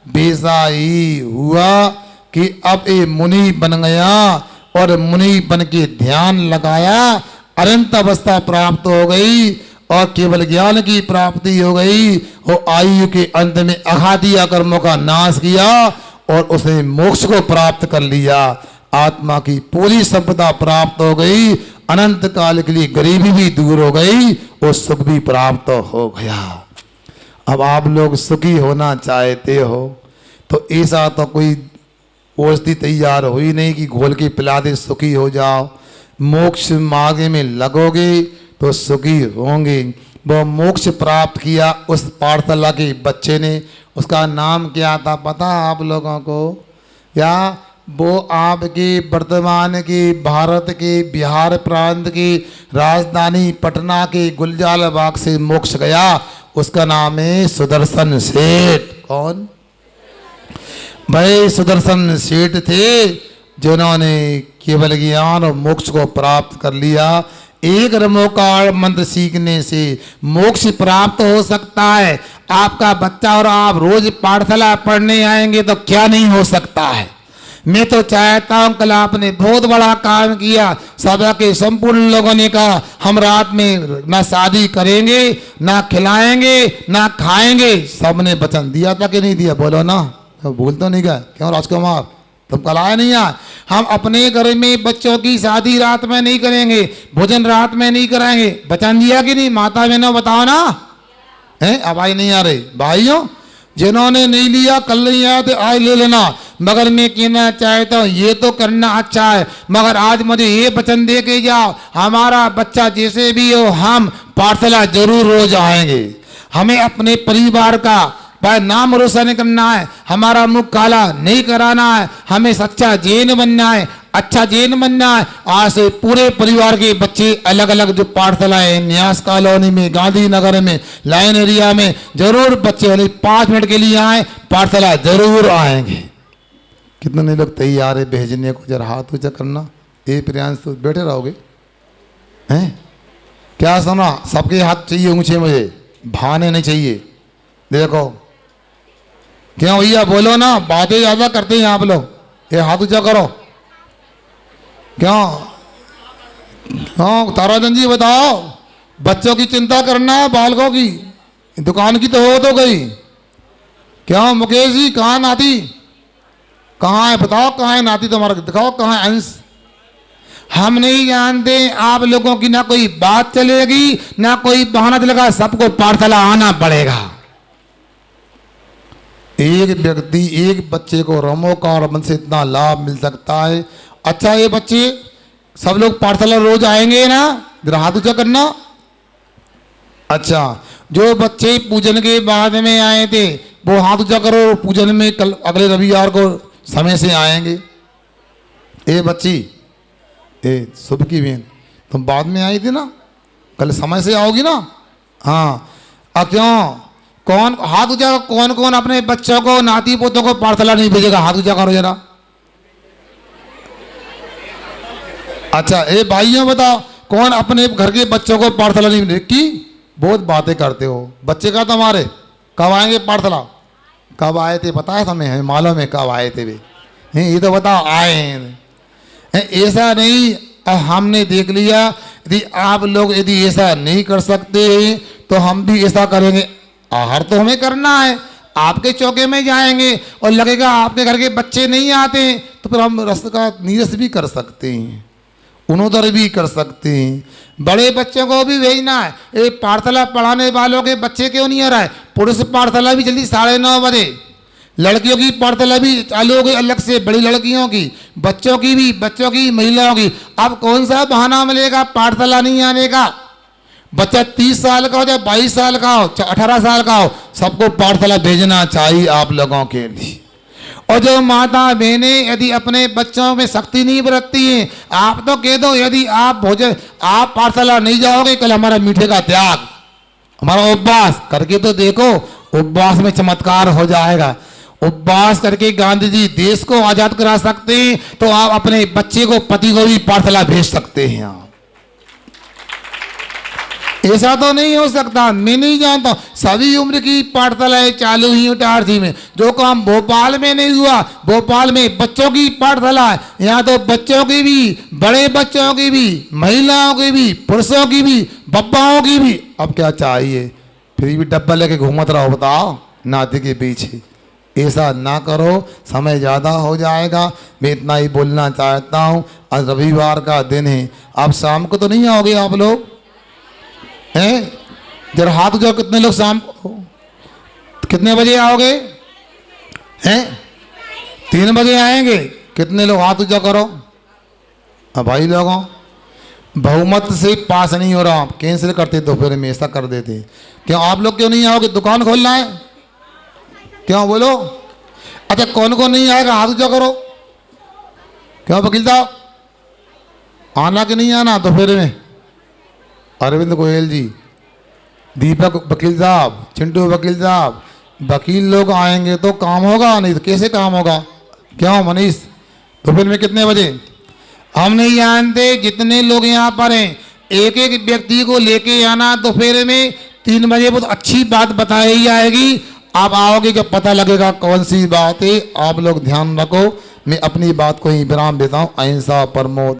वैसा ही हुआ कि अब ये मुनि बन गया और मुनि बन के ध्यान लगाया, अनंत अवस्था प्राप्त हो गई और केवल ज्ञान की प्राप्ति हो गई। और आयु के अंत में अघातीय कर्मों का नाश किया और उसने मोक्ष को प्राप्त कर लिया। आत्मा की पूरी संपदा प्राप्त हो गई, अनंत काल के लिए गरीबी भी दूर हो गई और सुख भी प्राप्त हो गया। अब आप लोग सुखी होना चाहते हो तो ऐसा तो कोई औषधि तैयार हुई नहीं कि घोल के पिला दे सुखी हो जाओ। मोक्ष मार्ग में लगोगे तो सुखी होंगे। वो मोक्ष प्राप्त किया उस पाठशाला के बच्चे ने, उसका नाम क्या था पता आप लोगों को? या वो आपके वर्तमान के भारत के बिहार प्रांत की राजधानी पटना के गुलजार बाग से मोक्ष गया, उसका नाम है सुदर्शन सेठ। कौन भाई? सुदर्शन सेठ थे जिन्होंने केवल ज्ञान और मोक्ष को प्राप्त कर लिया। एक रमोकाल मंत्र सीखने से मोक्ष प्राप्त हो सकता है। आपका बच्चा और आप रोज पाठशाला पढ़ने आएंगे तो क्या नहीं हो सकता है। मैं तो चाहता हूं, कल आपने बहुत बड़ा काम किया। सभा के संपूर्ण लोगों ने कहा हम रात में ना शादी करेंगे, ना खिलाएंगे, ना खाएंगे। सबने वचन दिया था कि नहीं दिया? बोलो ना, भूल तो नहीं गए? क्यों राजकुमार तुम कल आए नहीं? यार हम अपने घर में बच्चों की शादी रात में नहीं करेंगे, भोजन रात में नहीं कराएंगे। वचन दिया कि नहीं? माता बहनों बताओ ना, है आवाज नहीं आ रही? भाइयों जिन्होंने नहीं लिया कल नहीं आया तो आज ले लेना। मगर मैं कहना चाहता हूँ ये तो करना अच्छा है, मगर आज मुझे ये वचन दे के जाओ हमारा बच्चा जैसे भी हो हम पाठशाला जरूर रोज आएंगे। हमें अपने परिवार का भाई नाम रोशन करना है, हमारा मुख काला नहीं कराना है, हमें सच्चा जैन बनना है, अच्छा जैन बनना है। आज से पूरे परिवार के बच्चे अलग अलग जो पाठशालाएं न्यास कॉलोनी में, गांधीनगर में, लाइन एरिया में जरूर बच्चे वाले 5 मिनट के लिए आए, पाठशाला जरूर आएंगे। कितने लोग तैयार है भेजने को? जरा हाथ ऊंचा करना। ये प्रियांश तो बैठे रहोगे हैं? क्या सुना? सबके हाथ चाहिए ऊंचे, मुझे भाने नहीं चाहिए। देखो क्यों भैया बोलो ना, बातें ज्यादा करते हैं आप लोग। ये हाथ ऊंचा करो। क्यों? हाँ ताराचंद जी बताओ, बच्चों की चिंता करना है, बालकों की, दुकान की तो हो तो गई। क्यों मुकेश जी कहाँ नाती? कहाँ है बताओ, कहाँ है नाती तुम्हारा? दिखाओ कहाँ है अंश। हम नहीं जानते आप लोगों की ना कोई बात चलेगी ना कोई बहाना चलेगा, सबको पाठशाला आना पड़ेगा। एक व्यक्ति एक बच्चे को रमोकाल मंत्र से इतना लाभ मिल सकता है। अच्छा ये बच्चे सब लोग पाठशाला रोज आएंगे ना? जरा हाथ ऊंचा करना। अच्छा जो बच्चे पूजन के बाद में आए थे वो हाथ ऊंचा करो। पूजन में कल अगले रविवार को समय से आएंगे। ए बच्ची, ए शुभ की बहन, तुम बाद में आई थी ना, कल समय से आओगी ना? हाँ। अब क्यों कौन हाथ ऊंचा, कौन कौन अपने बच्चों को, नाती पोतों को पाठशाला नहीं भेजेगा? हाथ ऊंचा करो जरा। अच्छा, ए भाइयों बताओ, कौन अपने घर के बच्चों को पाठशाला नहीं भेजे? की बहुत बातें करते हो। बच्चे का तुम्हारे कब आएंगे पाठशाला? कब आए थे पता है तुम्हें? हमें मालूम है कब आए थे वे। ये तो बताओ आए हैं। ऐसा नहीं, हमने देख लिया। यदि आप लोग यदि ऐसा नहीं कर सकते तो हम भी ऐसा करेंगे। आहार तो हमें करना है। आपके चौके में जाएंगे और लगेगा आपके घर के बच्चे नहीं आते तो फिर हम रस का नीरस भी कर सकते हैं, उन्होंने भी कर सकते हैं। बड़े बच्चों को भी भेजना है। ये पाठशाला पढ़ाने वालों के बच्चे क्यों नहीं आ रहा है? पुरुष पाठशाला भी जल्दी 9:30 बजे, लड़कियों की पाठशाला भी चालू हो गई अलग से, बड़ी लड़कियों की, बच्चों की भी, बच्चों की, महिलाओं की। अब कौन सा बहाना मिलेगा पाठशाला नहीं आने का? बच्चा 30 साल का हो चाहे 22 साल का हो, 18 साल का हो, सबको पाठशाला भेजना चाहिए आप लोगों के लिए। और जो माता बहनें यदि अपने बच्चों में शक्ति नहीं बरतती हैं, आप तो कह दो यदि आप भोजन, आप पाठशाला नहीं जाओगे, कल हमारा मीठे का त्याग, हमारा उपवास करके तो देखो, उपवास में चमत्कार हो जाएगा। उपवास करके गांधी जी देश को आजाद करा सकते हैं, तो आप अपने बच्चे को, पति को भी पाठशाला भेज सकते हैं। आप ऐसा तो नहीं हो सकता। मैं नहीं जानता, सभी उम्र की पाठशालाएं चालू हुई इटारसी में। जो काम भोपाल में नहीं हुआ, भोपाल में बच्चों की पाठशाला है। यहाँ तो बच्चों की भी, बड़े बच्चों की भी, महिलाओं की भी, पुरुषों की भी, बब्बाओं की भी। अब क्या चाहिए? फिर भी डब्बा लेके घूमत रहो, बताओ, नाते के पीछे। ऐसा ना करो, समय ज़्यादा हो जाएगा। मैं इतना ही बोलना चाहता हूँ। आज रविवार का दिन है, आप शाम को तो नहीं आओगे आप लोग हैं? जरा हाथ उठाओ, कितने लोग शाम को, कितने बजे आओगे हैं? 3 बजे आएंगे। कितने लोग हाथ ऊंचा करो? अब भाई लोगों, बहुमत से पास नहीं हो रहा, कैंसिल करते तो फिर हम ऐसा कर देते। क्यों आप लोग क्यों नहीं आओगे? दुकान खोलना है क्यों? बोलो। अच्छा, कौन कौन नहीं आएगा? हाथ ऊंचा करो। क्यों वकील साहब, आना कि नहीं आना? तो फिर में अरविंद गोयल जी, दीपक वकील साहब, चिंटू वकील साहब, वकील लोग आएंगे तो काम होगा, नहीं तो कैसे काम होगा? क्यों मनीष? तो फिर में कितने बजे? हम नहीं जानते। जितने लोग यहाँ पर हैं, एक एक व्यक्ति को लेके आना। तो फिर में 3 बजे बहुत अच्छी बात बताई जाएगी। आप आओगे जब पता लगेगा कौन सी बात है। आप लोग ध्यान रखो। मैं अपनी बात को ही विराम देता हूँ। अहिंसा परमो